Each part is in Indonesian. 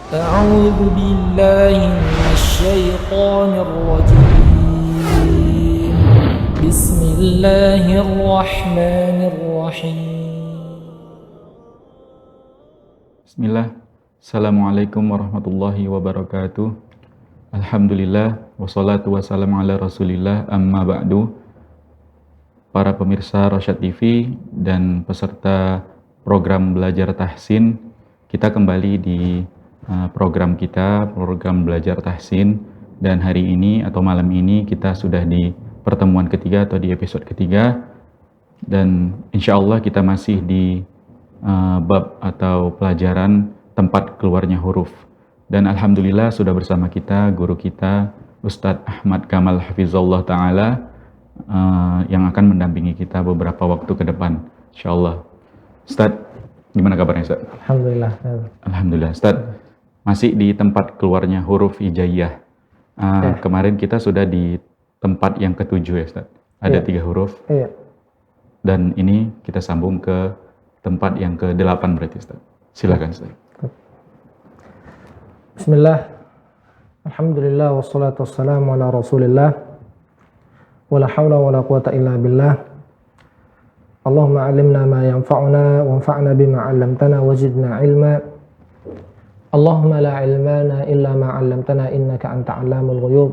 أعوذ بالله من الشيطان الرجيم بسم الله الرحمن الرحيم Bismillah. Assalamualaikum warahmatullahi wabarakatuh. Alhamdulillah wassalatu wassalamu ala Rasulillah amma ba'du. Para pemirsa Rosyad TV dan peserta program belajar tahsin, kita kembali di program belajar tahsin, dan hari ini atau malam ini kita sudah di pertemuan ketiga atau di episode ketiga, dan insya Allah kita masih di bab atau pelajaran tempat keluarnya huruf. Dan alhamdulillah sudah bersama kita guru kita Ustadz Ahmad Kamal Hafizullah Ta'ala yang akan mendampingi kita beberapa waktu ke depan, insyaallah. Ustadz, gimana kabarnya Ustadz? Alhamdulillah. Alhamdulillah. Ustadz, masih di tempat keluarnya huruf hijaiyah. Kemarin kita sudah di tempat yang ketujuh ya Ustadz. Ada 3 huruf. Iya. Dan ini kita sambung ke tempat yang ke-8 berarti Ustadz. Silakan Ustadz. Bismillah. Alhamdulillah wassalatu wassalamu ala Rasulillah. Wala haula wala quwata illa billah. Allahumma 'allimna ma yanfa'una wanfa'na bima 'allamtana wazidna 'ilma. Allahumma la 'ilmana illa ma 'allamtana innaka anta 'allamul ghuyub.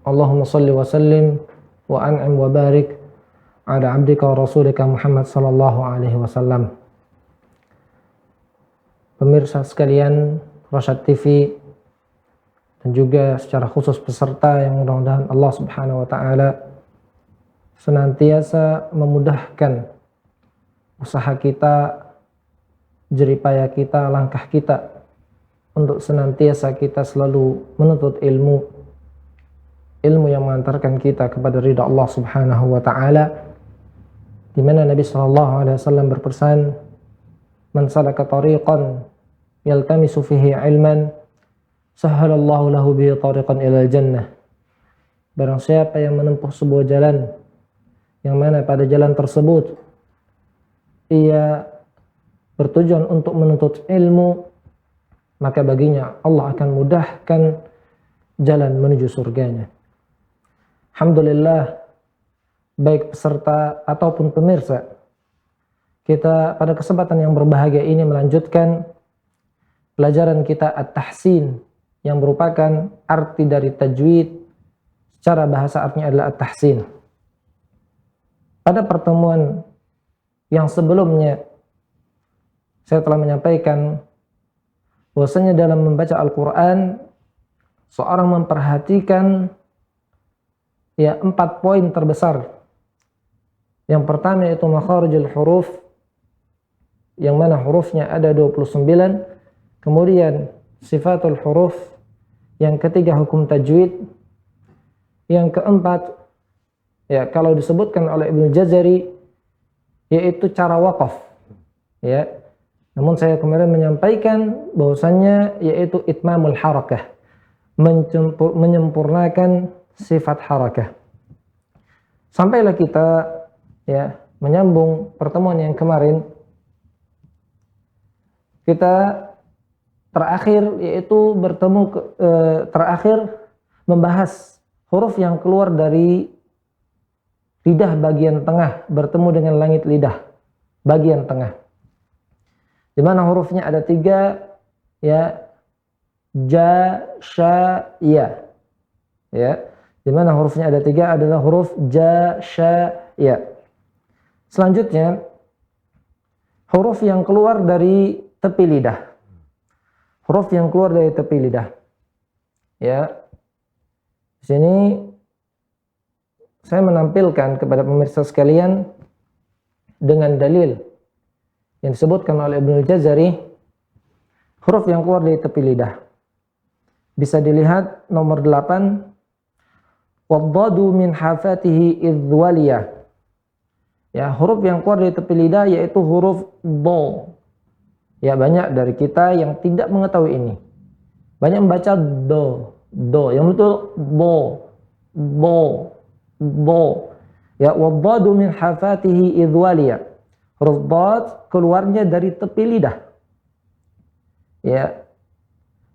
Allahumma shalli wa sallim wa an'im wa barik ala 'abdika wa rasulika Muhammad sallallahu alaihi wasallam. Pemirsa sekalian Rosyad TV dan juga secara khusus peserta yang mudah-mudahan Allah Subhanahu wa taala senantiasa memudahkan usaha kita, jeripaya kita, langkah kita untuk senantiasa kita selalu menuntut ilmu yang mengantarkan kita kepada ridha Allah Subhanahu wa taala, di mana Nabi sallallahu alaihi wasallam berpesan, "Man salaka tariqan yaltamisu fihi ilman, sahhalallahu lahu bihi tariqan ilal jannah." Barang siapa yang menempuh sebuah jalan yang mana pada jalan tersebut ia bertujuan untuk menuntut ilmu, maka baginya Allah akan mudahkan jalan menuju surganya. Alhamdulillah, baik peserta ataupun pemirsa, kita pada kesempatan yang berbahagia ini melanjutkan pelajaran kita at-tahsin, yang merupakan arti dari tajwid. Secara bahasa artinya adalah at-tahsin. Pada pertemuan yang sebelumnya saya telah menyampaikan bahwasanya dalam membaca Al-Quran seorang memperhatikan 4 poin terbesar. Yang pertama yaitu makharijul huruf, yang mana hurufnya ada 29. Kemudian sifatul huruf, yang ketiga hukum tajwid, yang keempat kalau disebutkan oleh Ibnu Jazari yaitu cara waqaf. Namun saya kemarin menyampaikan bahwasannya yaitu itmamul harakah, menyempurnakan sifat harakah. Sampailah kita menyambung pertemuan yang kemarin. Kita terakhir yaitu terakhir membahas huruf yang keluar dari lidah bagian tengah bertemu dengan langit lidah bagian tengah, di mana hurufnya ada 3, ja, sha, ya. Di mana hurufnya ada 3 adalah huruf ja, sha, ya. Selanjutnya huruf yang keluar dari tepi lidah. Huruf yang keluar dari tepi lidah. Di sini saya menampilkan kepada pemirsa sekalian dengan dalil yang disebutkan oleh Ibnu Jazari, huruf yang keluar dari tepi lidah. Bisa dilihat nomor 8, waddadu min hafatihi idwaliya. Huruf yang keluar dari tepi lidah yaitu huruf do. Banyak dari kita yang tidak mengetahui ini. Banyak membaca do, yang betul bo. Waddadu min hafatihi idwaliya. Huruf dad keluarnya dari tepi lidah.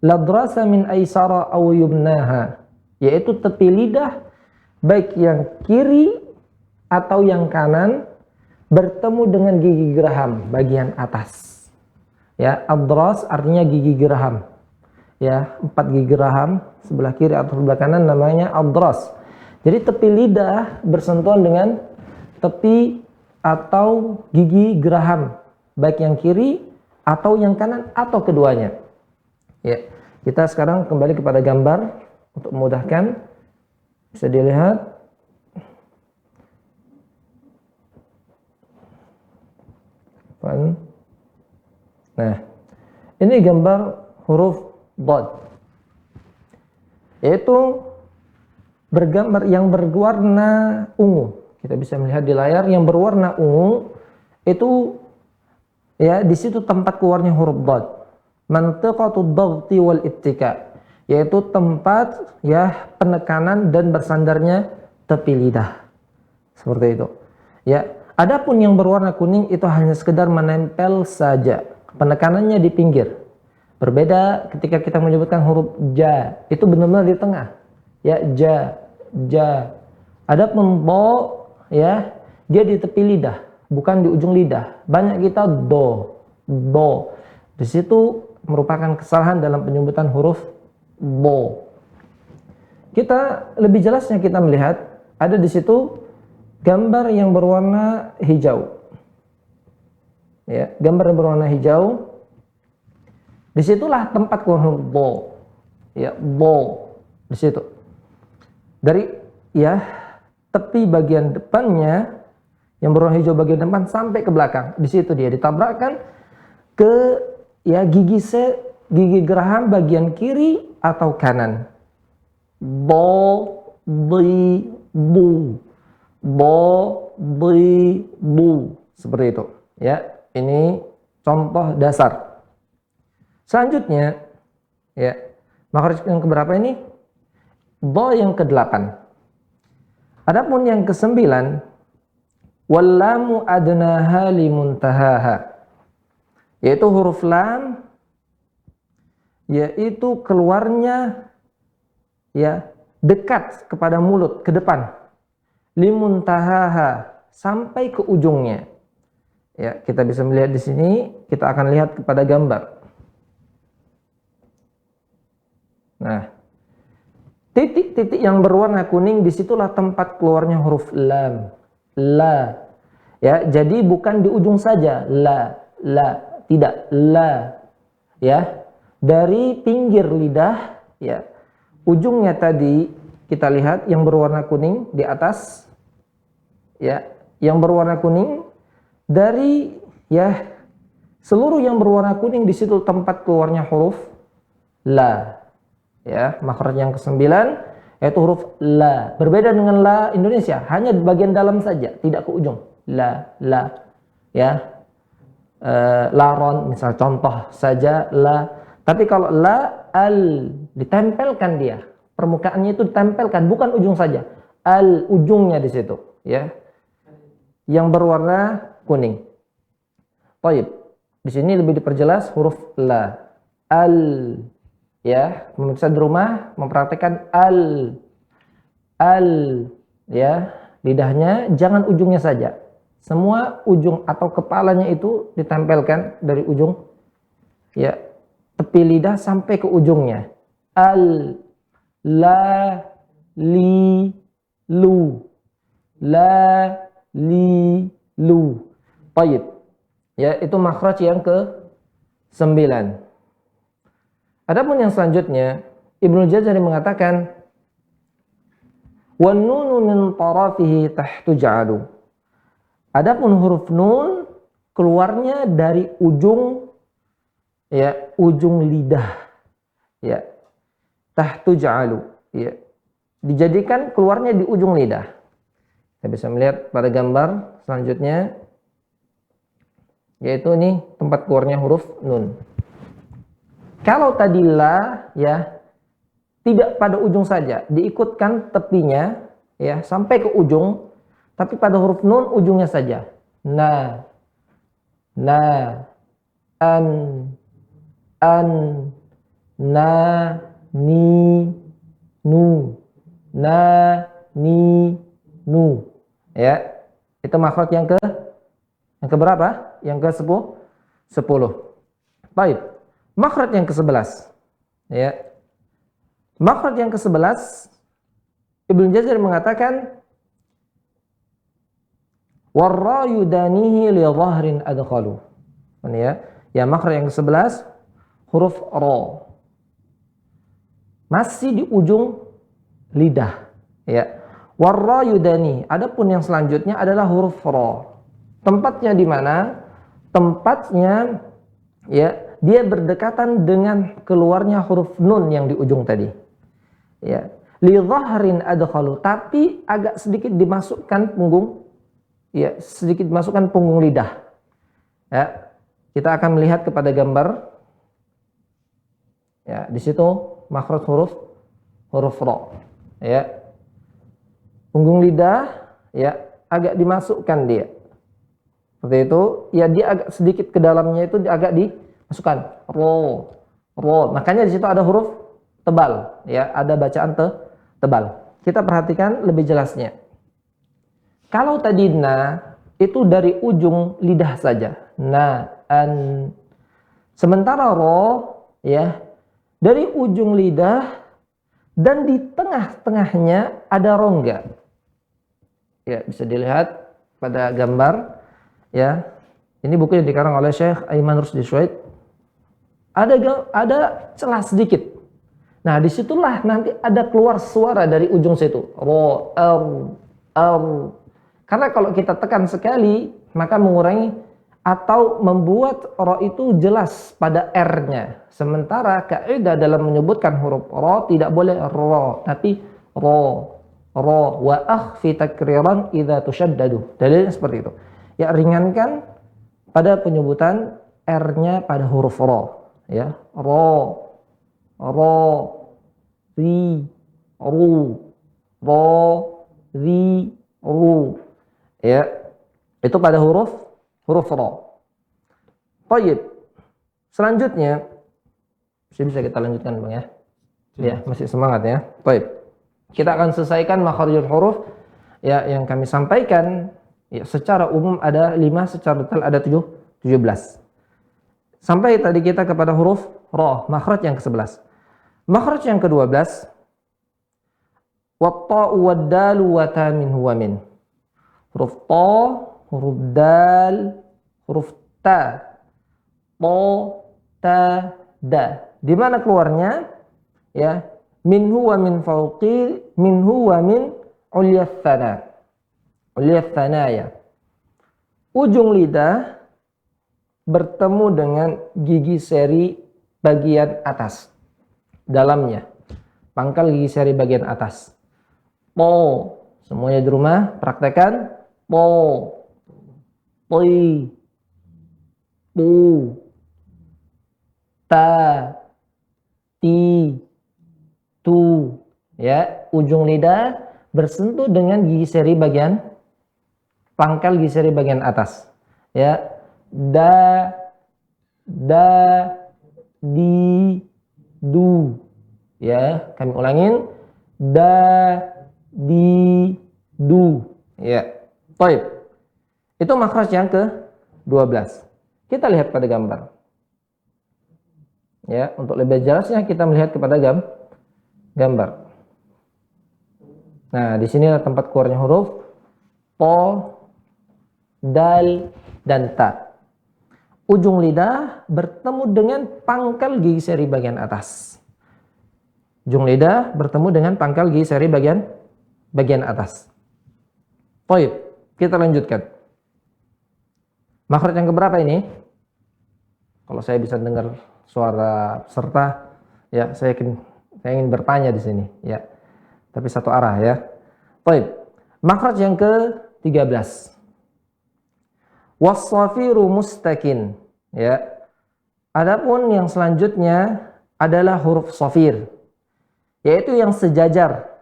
ladrasa min aisara aw yumnaha, yaitu tepi lidah baik yang kiri atau yang kanan bertemu dengan gigi geraham bagian atas. Ya, adras artinya gigi geraham. Ya, 4 gigi geraham sebelah kiri atau sebelah kanan namanya adras. Jadi tepi lidah bersentuhan dengan tepi atau gigi geraham baik yang kiri atau yang kanan atau keduanya. Ya, kita sekarang kembali kepada gambar untuk memudahkan. Bisa dilihat. Nah, ini gambar huruf Dhad, yaitu bergambar yang berwarna ungu. Kita bisa melihat di layar yang berwarna ungu itu, ya, di situ tempat keluarnya huruf Dhad. Mantiqatud dhaghti wal ittika, yaitu tempat, ya, penekanan dan bersandarnya tepi lidah. Seperti itu. Ya, adapun yang berwarna kuning itu hanya sekedar menempel saja. Penekanannya di pinggir. Berbeda ketika kita menyebutkan huruf ja, itu benar-benar di tengah. Ya, ja. Adapun bo, ya, dia di tepi lidah, bukan di ujung lidah. Banyak kita do. Di situ merupakan kesalahan dalam penyebutan huruf bo. Kita lebih jelasnya kita melihat ada di situ gambar yang berwarna hijau. Ya, gambar yang berwarna hijau. Disitulah tempat keluar huruf bo. Ya, bo di situ. Dari, ya, tepi bagian depannya yang berwarna hijau bagian depan sampai ke belakang. Di situ dia ditabrakkan ke, ya, gigi geraham bagian kiri atau kanan. Bo, bi, bu. Bo, bi, bu. Seperti itu. Ya, ini contoh dasar. Selanjutnya, ya, makhraj yang keberapa ini? Dha yang ke-8. Adapun yang ke-9, wallamu adnaha limuntahaha, yaitu huruf lam, yaitu keluarnya, ya, dekat kepada mulut, ke depan. Limuntahaha, sampai ke ujungnya. Ya, kita bisa melihat di sini, kita akan lihat kepada gambar. Nah, titik-titik yang berwarna kuning disitulah tempat keluarnya huruf lam, la. Ya, jadi bukan di ujung saja, la, tidak, la. Ya, dari pinggir lidah, ya, ujungnya tadi kita lihat yang berwarna kuning di atas, ya, yang berwarna kuning dari, ya, seluruh yang berwarna kuning di situ tempat keluarnya huruf la. Ya, makhraj yang ke-9 yaitu huruf la. Berbeda dengan la Indonesia, hanya di bagian dalam saja, tidak ke ujung. La. Ya. Laron misal contoh saja la. Tapi kalau la, al, ditempelkan dia. Permukaannya itu ditempelkan, bukan ujung saja. Al, ujungnya di situ, ya. Yang berwarna kuning. Baik. Di sini lebih diperjelas huruf la. Al. Ya, pemirsa di rumah mempraktekkan al, ya, lidahnya jangan ujungnya saja, semua ujung atau kepalanya itu ditempelkan dari ujung, ya, tepi lidah sampai ke ujungnya. Al, la, li, lu, la, li, lu. Baik, ya, itu makhraj yang ke-9. Adapun yang selanjutnya, Ibnu Jazari mengatakan, wan nunu min tarafihi tahtu ja'alu. Adapun huruf nun keluarnya dari ujung, ya, ujung lidah, ya, tahtu ja'alu, ya, dijadikan keluarnya di ujung lidah. Kita bisa melihat pada gambar selanjutnya, yaitu ini tempat keluarnya huruf nun. Kalau tadi la, ya, tidak pada ujung saja, diikutkan tepinya, ya, sampai ke ujung, tapi pada huruf nun ujungnya saja. Na, an, na, ni, nu, na, ni, nu. Ya, itu makhraj yang ke berapa? Yang ke 10. Baik. Makhraj yang ke-11. Ya. Makhraj yang ke-11 Ibnu Jazir mengatakan warra yudanihi li dhahrin adkhalu. Ya. Ya, makhraj yang ke-11 huruf ra. Masih di ujung lidah. Ya. Warra yudani. Adapun yang selanjutnya adalah huruf ra. Tempatnya di mana? Tempatnya ya, dia berdekatan dengan keluarnya huruf nun yang di ujung tadi. Ya, li dhahrin adkhalu, tapi agak sedikit dimasukkan punggung, ya, sedikit dimasukkan punggung lidah. Ya, kita akan melihat kepada gambar. Ya, di situ makhraj huruf ra. Ya. Punggung lidah ya agak dimasukkan dia. Seperti itu, ya dia agak sedikit ke dalamnya itu agak dimasukkan. Ro. Makanya di situ ada huruf tebal, ya, ada bacaan tebal. Kita perhatikan lebih jelasnya. Kalau tadi na itu dari ujung lidah saja. Na, an. Sementara ro ya dari ujung lidah dan di tengah-tengahnya ada rongga. Ya, bisa dilihat pada gambar. Ya, ini buku yang dikarang oleh Syekh Aiman Rusdi Syuaib. Ada celah sedikit. Nah, disitulah nanti ada keluar suara dari ujung situ. Ro, Karena kalau kita tekan sekali, maka mengurangi atau membuat ro itu jelas pada R-nya. Sementara kaidah dalam menyebutkan huruf ro tidak boleh ro, tapi ro. Wa akhfi takriran idza tushaddadu. Dalilnya seperti itu. Ya, ringankan pada penyebutan R-nya pada huruf ro. Ya, ro, ri, ru, ri, ru. Ya, itu pada huruf ro. Baik. Selanjutnya bisa kita lanjutkan, Bang, ya. Ya, masih semangat ya. Baik. Kita akan selesaikan makharijul huruf ya yang kami sampaikan. Ya, secara umum ada 5, secara detail ada 17. Sampai tadi kita kepada huruf ra, makhraj yang ke-11. Makhraj yang ke-12 wat-ta wad-dal wa ta min huwa min. Huruf ta, huruf dal, huruf ta. Ta, da. Di mana keluarnya? Ya, min huwa min fauqi, min huwa min ulyas thana. Ulyas thanaya. Ujung lidah bertemu dengan gigi seri bagian atas. Dalamnya. Pangkal gigi seri bagian atas. Po. Semuanya di rumah praktekkan. Po. Poi. Pu. Ta. Ti. Tu. Ya, ujung lidah bersentuh dengan gigi seri bagian pangkal gigi seri bagian atas. Ya, da, di, du. Ya, kami ulangin. Da, di, du. Ya. Baik. Itu makhraj yang ke-12. Kita lihat pada gambar. Ya, untuk lebih jelasnya kita melihat kepada gambar. Nah, di sini tempat keluarnya huruf po, dal, dan ta. Ujung lidah bertemu dengan pangkal gigi seri bagian atas. Ujung lidah bertemu dengan pangkal gigi seri bagian atas. Baik, kita lanjutkan. Makhraj yang keberapa ini? Kalau saya bisa dengar suara peserta, ya saya ingin bertanya di sini, ya. Tapi satu arah, ya. Baik. Makhraj yang ke-13. Was-safiru mustakin, ya. Adapun yang selanjutnya adalah huruf safir, yaitu yang sejajar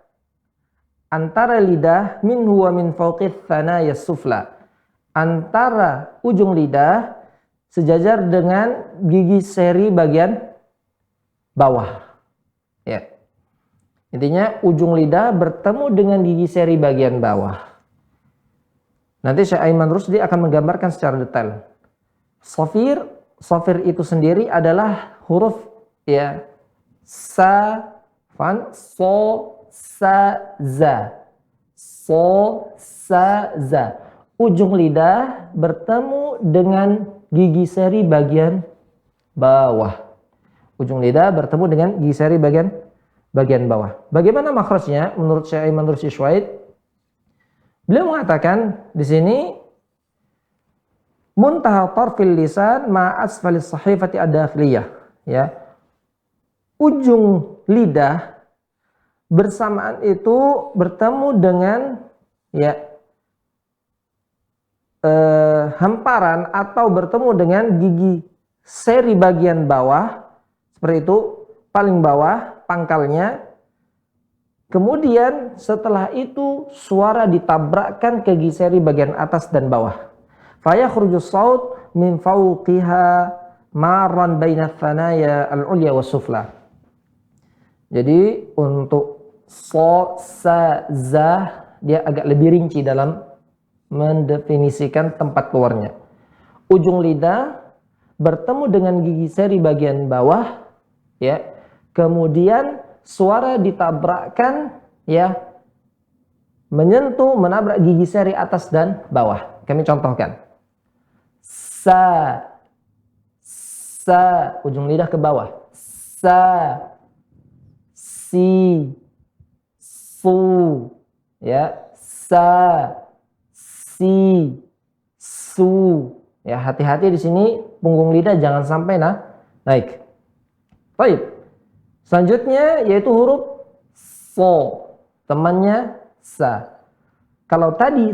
antara lidah min huwa min fawqith thanaya sufla, antara ujung lidah sejajar dengan gigi seri bagian bawah. Ya. Intinya ujung lidah bertemu dengan gigi seri bagian bawah. Nanti Syekh Aiman Rusdi akan menggambarkan secara detail. Shafir itu sendiri adalah huruf ya sa, so, sa, za. So, sa, za. Ujung lidah bertemu dengan gigi seri bagian bawah. Ujung lidah bertemu dengan gigi seri bagian bawah. Bagaimana makhrajnya menurut Syekh Aiman Rusdi Syuaid? Beliau mengatakan di sini muntaha tarfil lisan ma asfalis sahifati ad-dakhiliyah, ya. Ujung lidah bersamaan itu bertemu dengan ya hamparan atau bertemu dengan gigi seri bagian bawah seperti itu, paling bawah pangkalnya. Kemudian setelah itu suara ditabrakkan ke gigi seri bagian atas dan bawah. Fayakhruju shaut min fawqiha marran baina thanaya al-ulya was sufla. Jadi untuk so, sa, za dia agak lebih rinci dalam mendefinisikan tempat keluarnya. Ujung lidah bertemu dengan gigi seri bagian bawah, ya. Kemudian suara ditabrakkan, ya, menabrak gigi seri atas dan bawah. Kami contohkan. Sa, ujung lidah ke bawah. Sa, si, su, ya, sa, si, su. Ya, hati-hati di sini punggung lidah jangan sampai naik. Baik. Selanjutnya yaitu huruf so, temannya sa. Kalau tadi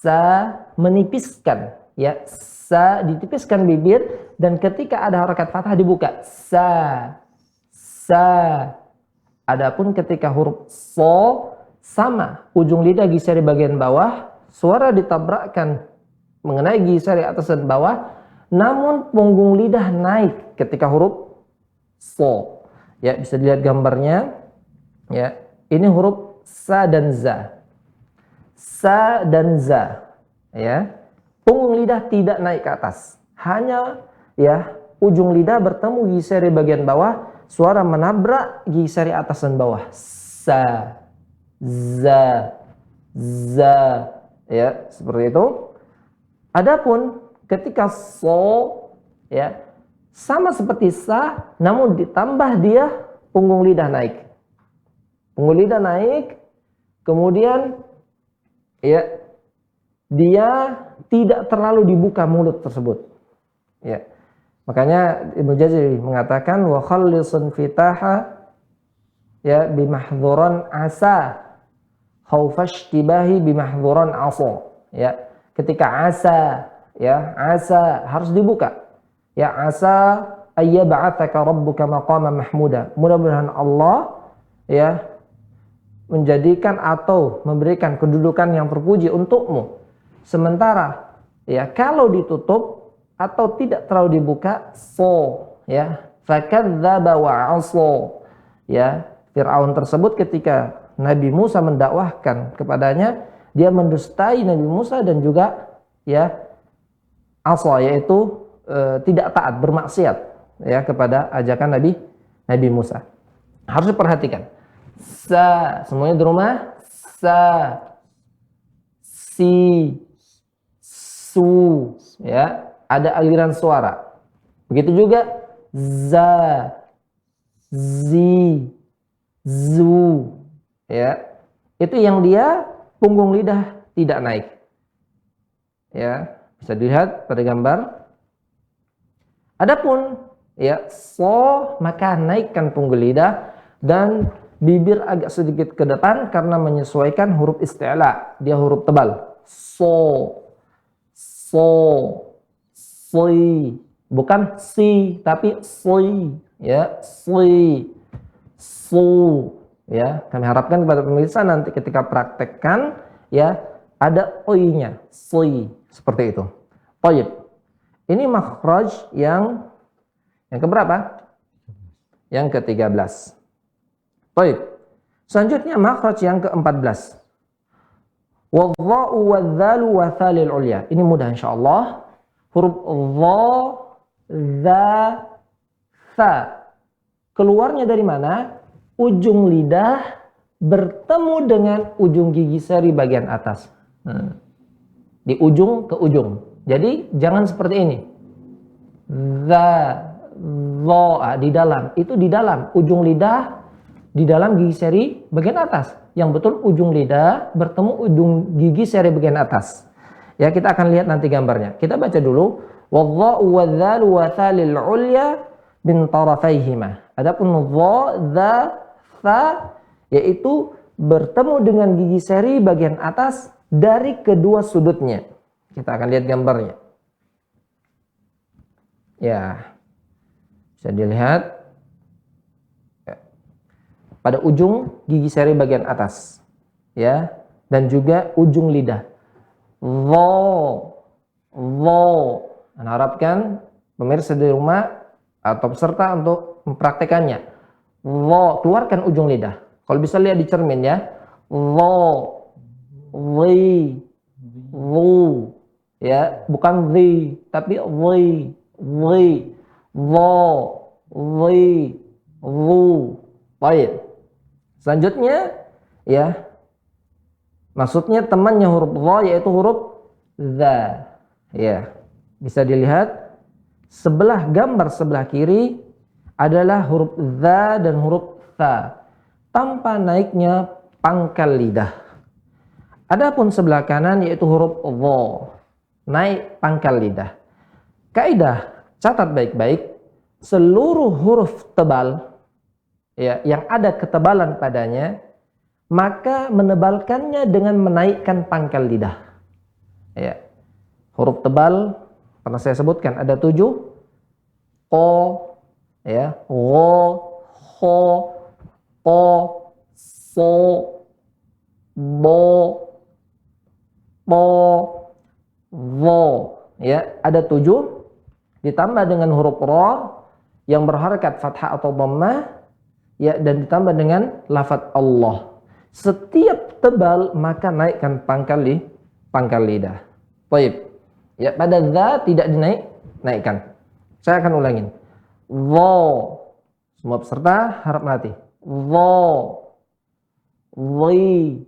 sa menipiskan, ya, sa ditipiskan bibir dan ketika ada harakat fathah dibuka. Sa. Adapun ketika huruf so sama, ujung lidah gigi seri bagian bawah, suara ditabrakkan mengenai gigi seri atas dan bawah, namun punggung lidah naik ketika huruf so. Ya, bisa dilihat gambarnya. Ya, ini huruf sa dan za. Sa dan za. Ya. Punggung lidah tidak naik ke atas. Hanya ya, ujung lidah bertemu gigi seri bagian bawah, suara menabrak gigi seri atas dan bawah. Sa, za, za. Ya, seperti itu. Adapun ketika so, ya, sama seperti sa, namun ditambah dia punggung lidah naik. Punggung lidah naik, kemudian ya dia tidak terlalu dibuka mulut tersebut. Ya. Makanya Ibnu Jazari mengatakan wa khallisun fitaha ya bimahdhuran asa khaufashtibahi bimahdhuran asa. Ya. Ketika asa, ya, asa harus dibuka. Ya, asa ayyab'atsaka rabbuka maqaman mahmuda. Mudah-mudahan Allah ya menjadikan atau memberikan kedudukan yang terpuji untukmu. Sementara ya kalau ditutup atau tidak terlalu dibuka, so ya fakadzdzaba wa 'asa. Ya, Firaun tersebut ketika Nabi Musa mendakwahkan kepadanya, dia mendustai Nabi Musa dan juga ya asa, yaitu tidak taat, bermaksiat ya kepada ajakan Nabi Musa. Harus diperhatikan. Sa, semuanya di rumah. Sa, si, su, ya, ada aliran suara. Begitu juga za, zi, zu, ya. Itu yang dia punggung lidah tidak naik. Ya, bisa dilihat pada gambar. Adapun ya so, maka naikkan punggung lidah dan bibir agak sedikit ke depan karena menyesuaikan huruf isti'la. Dia huruf tebal. So, si, bukan si tapi si, ya, si, su, ya. Kami harapkan kepada pemirsa nanti ketika praktekkan ya ada oi-nya, si, seperti itu. Baik. Ini makhraj yang keberapa? yang ke-13. Baik. Selanjutnya makhraj yang ke-14. Wadh-dha'u wadh-dhalu wa thalil ulya. Ini mudah insyaallah. Huruf dha, dha, tha. Keluarnya dari mana? Ujung lidah bertemu dengan ujung gigi seri bagian atas. Di ujung ke ujung. Jadi jangan seperti ini. Dha, dha, di dalam. Itu di dalam. Ujung lidah di dalam gigi seri bagian atas. Yang betul ujung lidah bertemu ujung gigi seri bagian atas. Ya, kita akan lihat nanti gambarnya. Kita baca dulu. Wadh-dha'u wadh-dhalu wa thalil ulya min tarafaihima. Adapun dha, dha, tha yaitu bertemu dengan gigi seri bagian atas dari kedua sudutnya. Kita akan lihat gambarnya. Ya. Bisa dilihat pada ujung gigi seri bagian atas, ya, dan juga ujung lidah. Harapkan pemirsa di rumah atau peserta untuk mempraktekannya. Keluarkan ujung lidah. Kalau bisa lihat di cermin ya. Ya, bukan tapi baik. Selanjutnya, ya, maksudnya temannya huruf dha yaitu huruf dha. Ya, bisa dilihat sebelah gambar sebelah kiri adalah huruf dha dan huruf tha tanpa naiknya pangkal lidah. Adapun sebelah kanan yaitu huruf dha, naik pangkal lidah. Kaidah, catat baik-baik, seluruh huruf tebal, ya, yang ada ketebalan padanya, maka menebalkannya dengan menaikkan pangkal lidah. Ya. Huruf tebal pernah saya sebutkan ada 7. Ko, ya, ro, ho, po, so, bo, po, vo. Ya, ada 7 ditambah dengan huruf ra yang berharakat fathah atau dhammah, ya, dan ditambah dengan lafaz Allah. Setiap tebal maka naikkan pangkal lidah. Baik. Ya, pada dha tidak dinaikkan. Saya akan ulangin. Dha. Semua peserta harap mati. Dha. Dhi.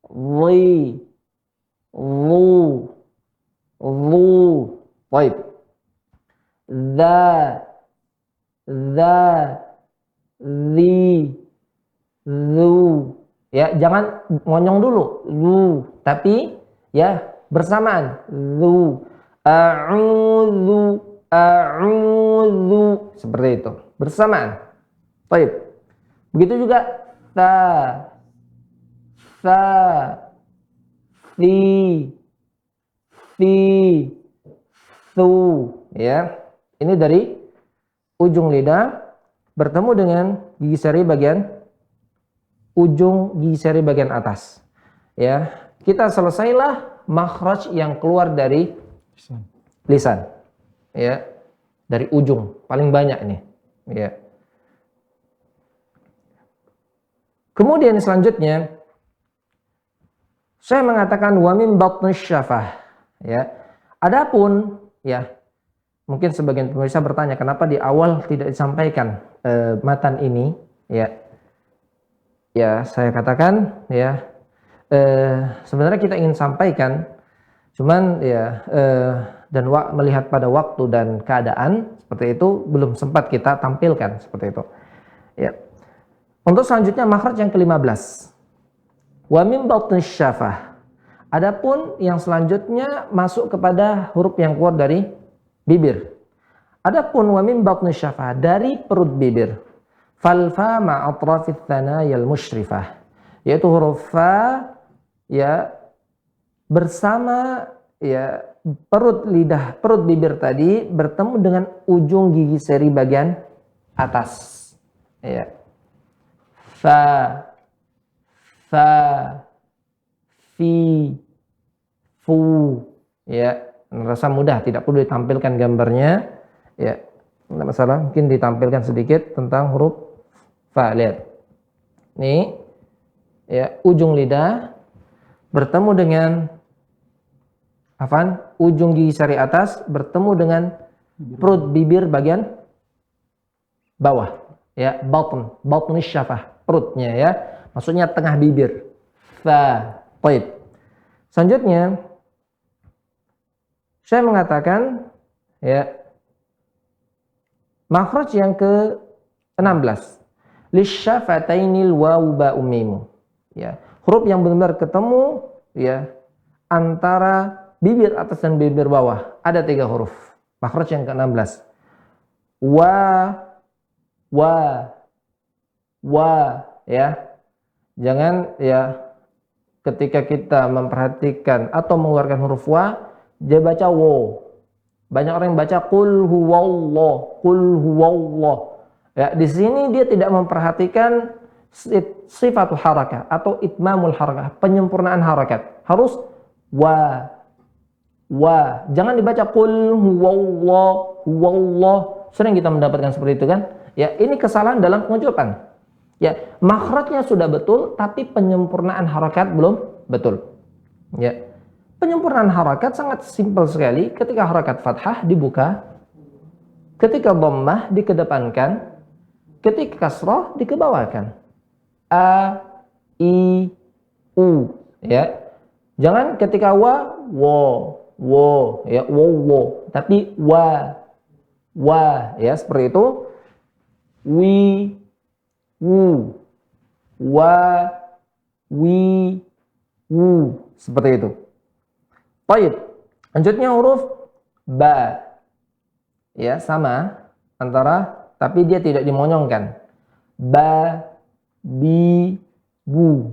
Dhi. Dhu. Dhu. Baik. Dha. Dha. Dhi. Dhu. Ya, jangan ngonyong dulu. Dhu. Tapi ya bersamaan. Dhu. A'udzu. A'udzu. Seperti itu. Bersamaan. Baik. Begitu juga ta. Sa. Thi. Thi. Thu. Ya. Ini dari ujung lidah bertemu dengan gigi seri bagian ujung gigi seri bagian atas. Ya. Kita selesailah makhraj yang keluar dari lisan. Ya. Dari ujung paling banyak ini. Ya. Kemudian selanjutnya saya mengatakan wa min batnish syafah. Ya. Adapun, ya, mungkin sebagian pemirsa bertanya kenapa di awal tidak disampaikan matan ini, ya. Ya, saya katakan, ya, sebenarnya kita ingin sampaikan, cuman ya dan melihat pada waktu dan keadaan seperti itu belum sempat kita tampilkan seperti itu. Ya. Untuk selanjutnya makhraj yang ke-15. Wa min batnish syafah. Adapun yang selanjutnya masuk kepada huruf yang keluar dari bibir. Adapun wa min batnish syafah, dari perut bibir. Fal fa ma atrafit thanayal musyrifah. Yaitu huruf fa, ya, bersama, ya, perut bibir tadi bertemu dengan ujung gigi seri bagian atas. Ya. Fa, fi, fu. Ya, rasa mudah, tidak perlu ditampilkan gambarnya. Ya. Tidak masalah, mungkin ditampilkan sedikit tentang huruf fa. Lihat. Nih, ya, ujung lidah bertemu dengan ujung gigi sari atas bertemu dengan perut bibir bagian bawah, ya, batn syafah, perutnya, ya, maksudnya tengah bibir. Fa. Baik. Selanjutnya saya mengatakan, ya, makhraj yang ke-16, lisyafatainil wawu ba'u mimu, ya, huruf yang benar-benar ketemu, ya, antara bibir atas dan bibir bawah. Ada 3 huruf. Makhraj yang ke-16. Wa, ya. Jangan, ya, ketika kita memperhatikan atau mengeluarkan huruf wa, dia baca wo. Banyak orang yang baca qul huwallah. Ya, di sini dia tidak memperhatikan sifatul harakah atau itmamul harakah, penyempurnaan harakat. Harus wa. Jangan dibaca qul huwallah. Sering kita mendapatkan seperti itu kan? Ya, ini kesalahan dalam pengucapan. Ya, makhrajnya sudah betul tapi penyempurnaan harakat belum betul. Ya. Penyempurnaan harakat sangat simpel sekali. Ketika harakat fathah dibuka, ketika dhammah dikedepankan, ketika kasrah dikebawakan. A, I, U, ya. Jangan ketika wo, ya, wo, tapi wa, ya, seperti itu. Wi, wu, wa, wi, wu, seperti itu. Baik, lanjutnya huruf ba, ya, sama antara, tapi dia tidak dimonyongkan. Ba, bi, bu,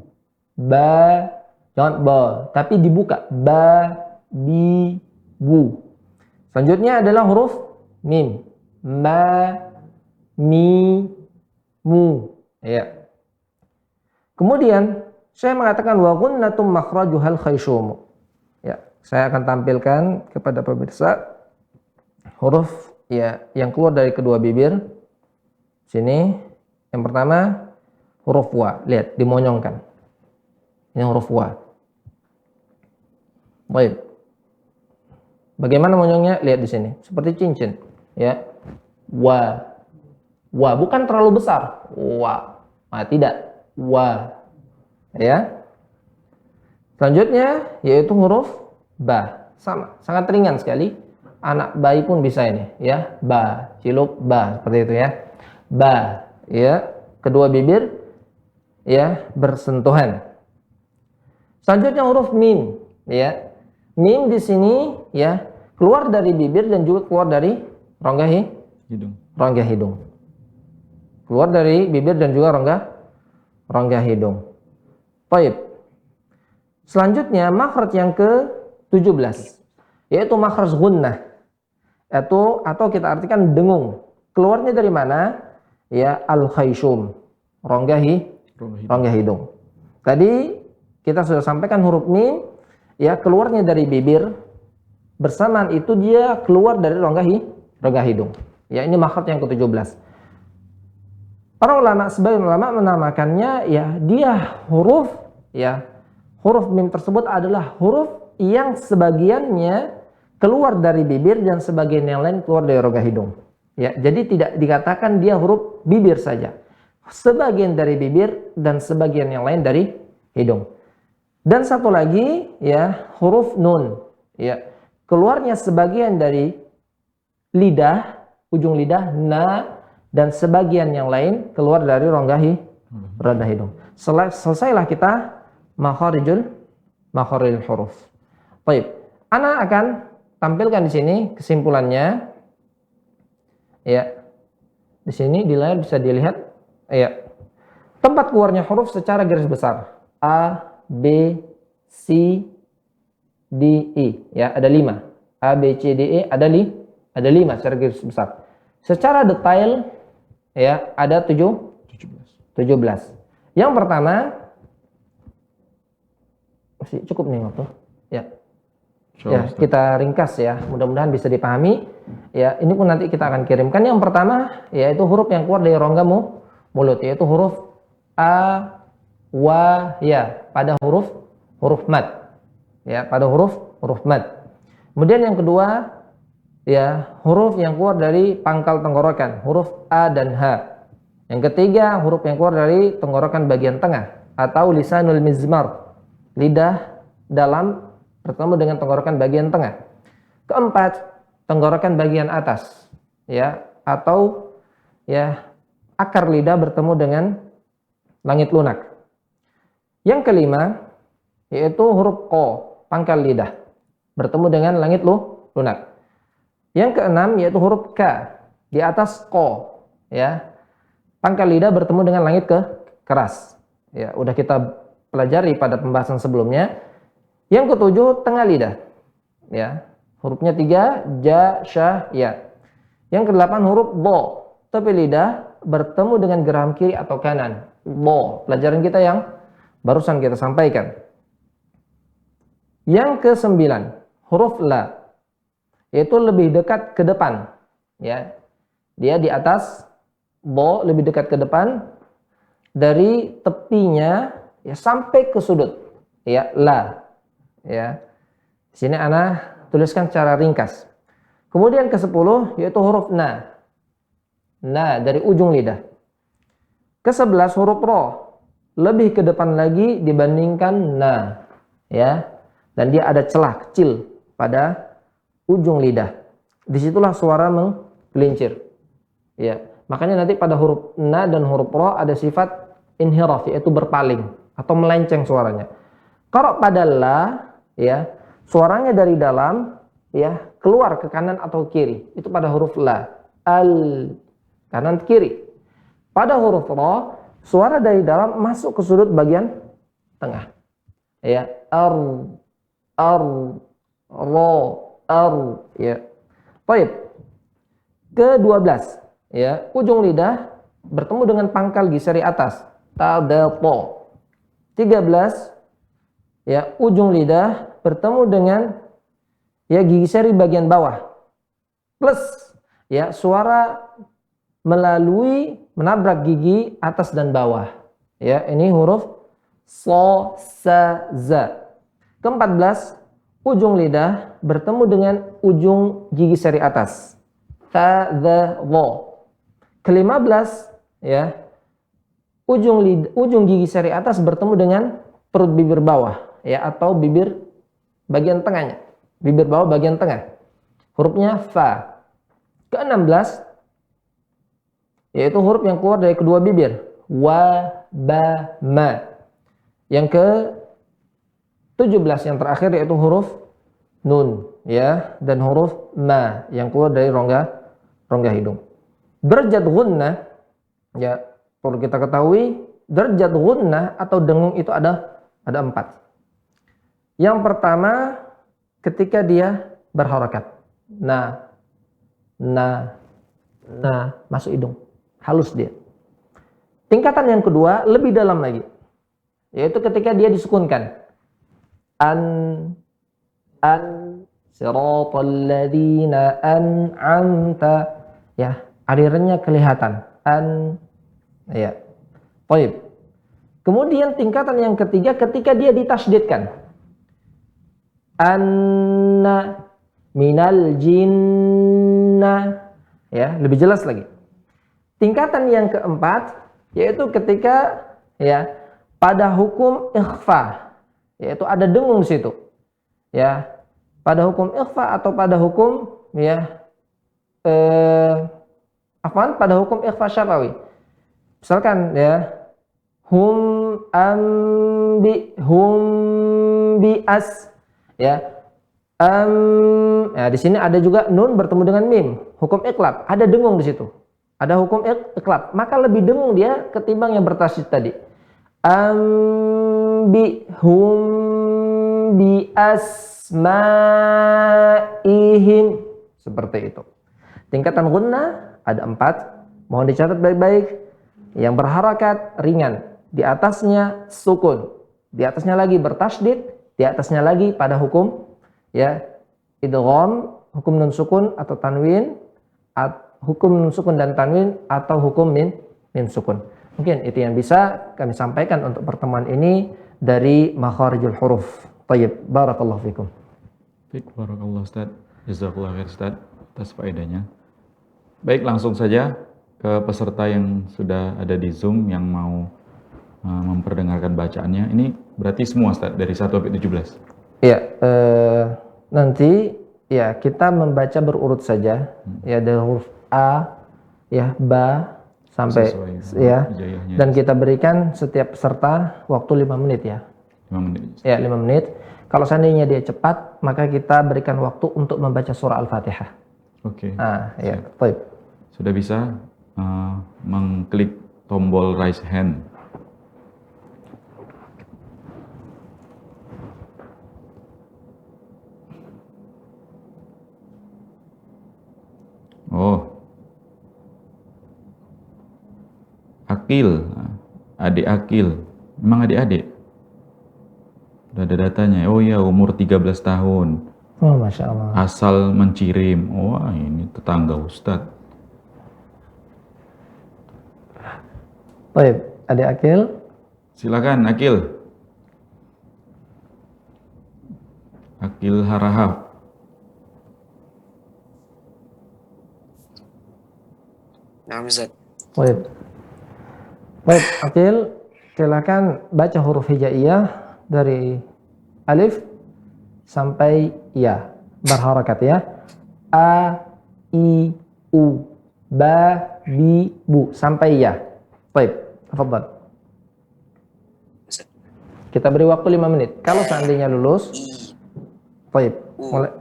ba, jangan ba, tapi dibuka. Ba, bi, bu. Selanjutnya adalah huruf mim. Ma, mi, mu, ya. Kemudian saya mengatakan wa ghunnatum makhrajuhal khayshum. Ya, saya akan tampilkan kepada pemirsa huruf, ya, yang keluar dari kedua bibir. Sini yang pertama huruf wa, lihat dimonyongkan. Ini huruf wa. Baik. Bagaimana monyongnya? Lihat di sini, seperti cincin, ya. Wa, bukan terlalu besar. Wa, tidak. Wa, ya. Selanjutnya yaitu huruf ba, sama, sangat ringan sekali. Anak bayi pun bisa ini, ya. Ba, ciluk ba, seperti itu, ya. Ba, ya, kedua bibir, ya, bersentuhan. Selanjutnya huruf mim, ya. Mim di sini, ya, keluar dari bibir dan juga keluar dari rongga hidung. Keluar dari bibir dan juga rongga hidung. Baik. Selanjutnya makhraj yang ke-17, yaitu makhraj gunnah. Atau kita artikan dengung. Keluarnya dari mana? Ya, al-khayshum, rongga hidung. Tadi kita sudah sampaikan huruf mim, ya, keluarnya dari bibir, bersamaan itu dia keluar dari rongga hidung. Ya, ini makhraj yang ke-17. Para ulama, sebagian ulama menamakannya, ya, dia huruf, ya, huruf mim tersebut adalah huruf yang sebagiannya keluar dari bibir dan sebagian yang lain keluar dari rongga hidung. Ya, jadi tidak dikatakan dia huruf bibir saja. Sebagian dari bibir dan sebagian yang lain dari hidung. Dan satu lagi, ya, huruf nun, ya, keluarnya sebagian dari lidah, ujung lidah na, dan sebagian yang lain keluar dari rongga hidung. Selesailah kita makharijul huruf. Baik, ana akan tampilkan di sini kesimpulannya. Ya. Di sini di layar bisa dilihat, ya. Tempat keluarnya huruf secara garis besar. A, B, C, D, E, ya, ada 5. A, B, C, D, E ada 5 secara garis besar. Secara detail, ya, ada 17. Yang pertama, masih cukup nih waktu. Ya. Ya, kita ringkas, ya. Mudah-mudahan bisa dipahami. Ya, ini pun nanti kita akan kirimkan. Yang pertama yaitu huruf yang keluar dari rongga mulut, yaitu huruf a, wa, ya pada huruf mad. Ya, pada huruf mad. Kemudian yang kedua, ya, huruf yang keluar dari pangkal tenggorokan, huruf a dan h. Yang ketiga, huruf yang keluar dari tenggorokan bagian tengah atau lisanul mizmar, lidah dalam bertemu dengan tenggorokan bagian tengah. Keempat, tenggorokan bagian atas, ya, atau ya akar lidah bertemu dengan langit lunak. Yang kelima yaitu huruf qa, pangkal lidah bertemu dengan langit lunak. Yang keenam yaitu huruf ka, di atas qa, ya, pangkal lidah bertemu dengan langit keras. Ya, udah kita pelajari pada pembahasan sebelumnya. Yang ketujuh, tengah lidah, ya, hurufnya 3, ja, sya, ya. Yang kedelapan huruf bo, tepi lidah bertemu dengan geraham kiri atau kanan. Bo, pelajaran kita yang barusan kita sampaikan. Yang kesembilan, huruf la, yaitu lebih dekat ke depan, ya. Dia di atas bo, lebih dekat ke depan dari tepinya, ya, sampai ke sudut, ya, la, ya. Di sini ana tuliskan secara ringkas. Kemudian ke-10 yaitu huruf na. Na dari ujung lidah. Ke-11 huruf ro, lebih ke depan lagi dibandingkan na, ya. Dan dia ada celah kecil pada ujung lidah. Disitulah suara menggelincir. Ya, makanya nanti pada huruf na dan huruf ro ada sifat inhiraf, yaitu berpaling atau melenceng suaranya. Kalau pada la, ya, suaranya dari dalam, ya, keluar ke kanan atau kiri. Itu pada huruf la, al, kanan kiri. Pada huruf ro, suara dari dalam masuk ke sudut bagian tengah. Ya, ro, ya. Baik. Ke-12, ya, ujung lidah bertemu dengan pangkal gisari atas, tabato. 13, ya, ujung lidah bertemu dengan, ya, gigi seri bagian bawah. Plus, ya, suara melalui menabrak gigi atas dan bawah. Ya, ini huruf so, sa, za. Ke-14, ujung lidah bertemu dengan ujung gigi seri atas, ta, dha, wo. Ke-15, ya, ujung gigi seri atas bertemu dengan perut bibir bawah, ya, atau bibir bagian tengahnya, bibir bawah bagian tengah, hurufnya fa. Ke-16 yaitu huruf yang keluar dari kedua bibir, wa, ba, ma. Yang ke-17 yang terakhir yaitu huruf nun, ya, dan huruf ma yang keluar dari rongga hidung. Derajat gunnah, ya, perlu kita ketahui derajat gunnah atau dengung itu ada 4. Yang pertama ketika dia berharakat, na, masuk hidung, halus dia. Tingkatan yang kedua lebih dalam lagi, yaitu ketika dia disukunkan, an, siratal ladzina an'amta, ya, alirannya kelihatan, an, ya. Baik. Kemudian tingkatan yang ketiga ketika dia ditasydidkan, anna minal jinna, ya, lebih jelas lagi. Tingkatan yang keempat yaitu ketika, ya, pada hukum ikhfa, yaitu ada dengung di situ, ya, pada hukum ikhfa atau pada hukum, ya, pada hukum ikhfa syafawi. Misalkan, ya, hum bias, ya, ya, di sini ada juga nun bertemu dengan mim, hukum iqlab, ada dengung di situ, ada hukum iqlab, maka lebih dengung dia ketimbang yang bertasydid tadi. Hum bi asma'ihim, seperti itu. Tingkatan gunnah ada 4, mohon dicatat baik-baik. Yang berharakat ringan, di atasnya sukun, di atasnya lagi bertasydid, di atasnya lagi pada hukum, ya, idgham, hukum nun sukun atau tanwin, hukum nun sukun dan tanwin atau hukum min sukun. Mungkin itu yang bisa kami sampaikan untuk pertemuan ini dari makharijul huruf. Tayyib, barakallahu fikum. Baik, barakallah Ustaz. Jazakallah khair Ustaz atas faedahnya. Baik, langsung saja ke peserta yang sudah ada di Zoom yang mau memperdengarkan bacaannya. Ini berarti semua Ustaz dari 1 sampai 17. Ya, nanti ya kita membaca berurut saja. Ya, dari huruf A, ya, ba sampai ya. Dan kita berikan setiap peserta waktu 5 menit ya. 5 menit. Ya, 5 menit. Kalau seandainya dia cepat, maka kita berikan waktu untuk membaca surah Al-Fatihah. Oke. Ya, baik. Sudah bisa mengklik tombol raise hand. Oh. Akil, adik Akil. Memang adik-adik? Udah ada datanya. Oh ya, umur 13 tahun. Oh, Masya Allah. Asal Mencirim. Wah, ini tetangga Ustadz. Baik, adik Akil. Silakan Akil. Akil Harahap. Nah, Ustaz. Baik. Baik, Akil, silakan baca huruf hijaiyah dari alif sampai ya, berharakat ya. A, I, U, ba, bi, bu, sampai ya. Baik, tafadhal. Kita beri waktu 5 menit. Kalau seandainya lulus, baik, mulai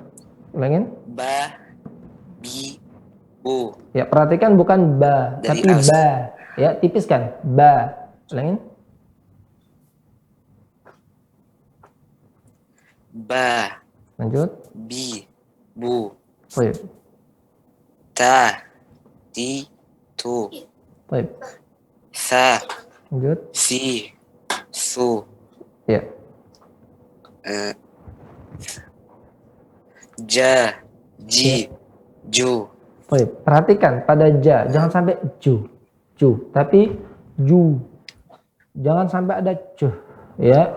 ulangin. Ba, bi, bu. Ya, perhatikan bukan ba, Dari tapi ba. Ya, tipiskan. Ba. Ulangin. Ba, Lanjut. bi, bu. Baik. Ta, ti, tu. Baik. Sa, Lanjut. si, su. Ya. Ja, ji, ju. Baik. Perhatikan pada ja, jangan sampai ju. Tapi ju. Jangan sampai ada cuh. Ya.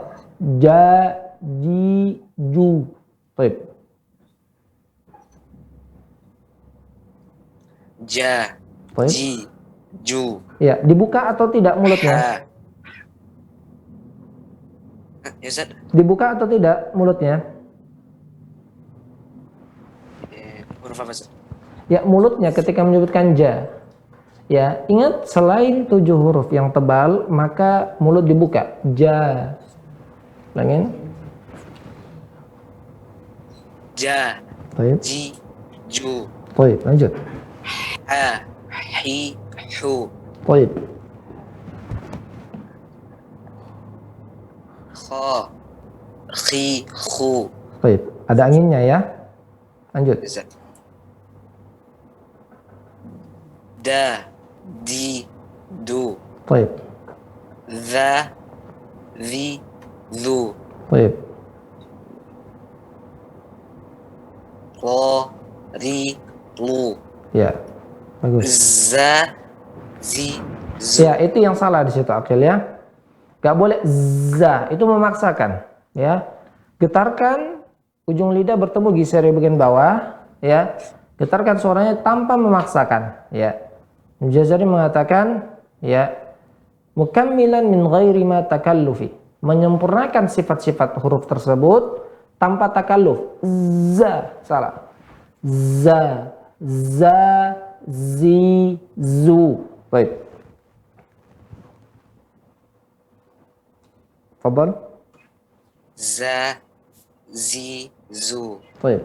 Ja, ji, ju. Baik. Ja, Baik. ji, ju. Ya, dibuka atau tidak mulutnya? Ha. Ya, Ustaz. Dibuka atau tidak mulutnya? Huruf apa, Ustaz? Ya, mulutnya ketika menyebutkan ja. Ya, ingat selain 7 huruf yang tebal, maka mulut dibuka. Ja. Ulangin. Ja, Baik. ji, ju. Baik, lanjut. Ha, hi, hu. Baik. Kha, khi, khu. Baik. Ada anginnya ya. Lanjut. Ustaz. Da, di, du. Baik. Za, zi, zu. Baik. Lo, ri, lu. Ya. Bagus. Za, zi, zu. Ya, itu yang salah di situ Akil ya. Gak boleh za, itu memaksakan ya. Getarkan ujung lidah bertemu giseri bagian bawah ya. Getarkan suaranya tanpa memaksakan ya. Jazari mengatakan ya, mukammilan min ghairi ma takallufi, menyempurnakan sifat-sifat huruf tersebut tanpa takalluf. Za, salah. Za, zi, zu. Baik. Fadhal. Za, zi, zu. Baik.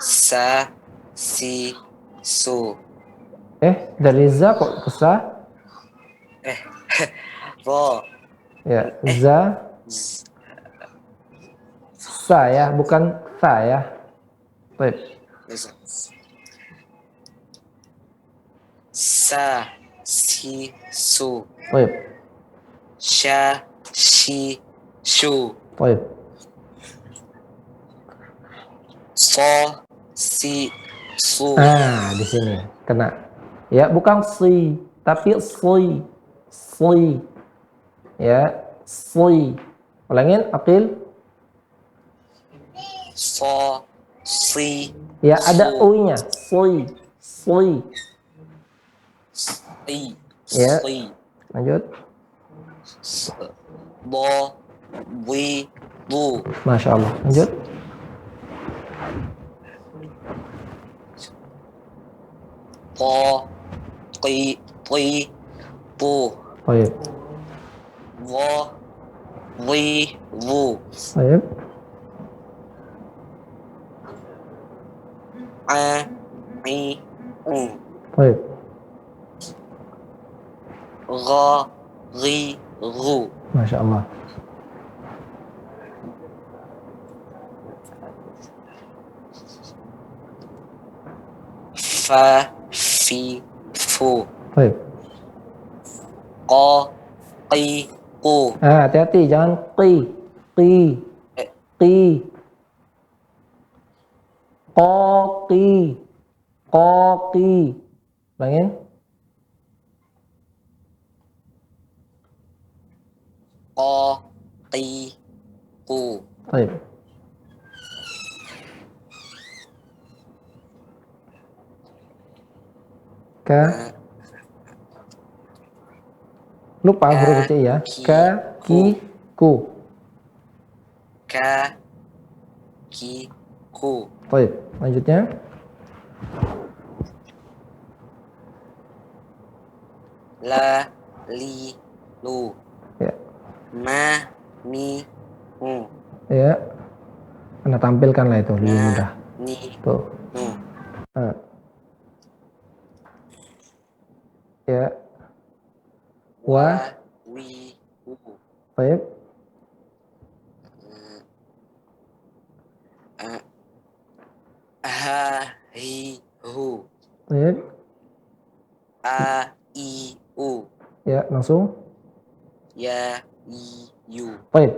Sa, si, su. Dari za kok ke sa? Ro, Ya, za, z, sa ya, bukan sa ya. Baik. Sa, si, su. Baik. Sha, shi, shu. Baik. So, si, su. Ah, di sini kena. Ya, bukan si, tapi sli. Sli. Ya, sli. Ulangin, Aqil. So, si, Ya, ada su. u-nya. Sli. Sli. Si, Ya, si. lanjut. Bo, wi, bu. Masya Allah. Lanjut. Po, qi, pi, pu. Baik. Wo, wi, wu. Baik. A, i, u. Baik. Gha, ghi, gu. Masya Allah. Fa, fi, fu. Baik. Qa, qi, qu. Ah, hati-hati, jangan qi. Qi. Eh. Qi. Qaqi. Qaqi. Ulangin. Qa, qi, qu. Baik. Ka. Lupa huruf kecil ya. Ka, ki, ku. Ka, ki, ku. Baik. Lanjutnya. La, li, lu. Ya. Ma, mi, mu. Ya. Anda tampilkan lah itu lebih mudah. Ni, Tuh. mu. Ah. Ya. Wa. Wi, wu. Baik. Ha, hi, hu. Baik. A, i, u. Ya, langsung. Ya, i, yu. Baik.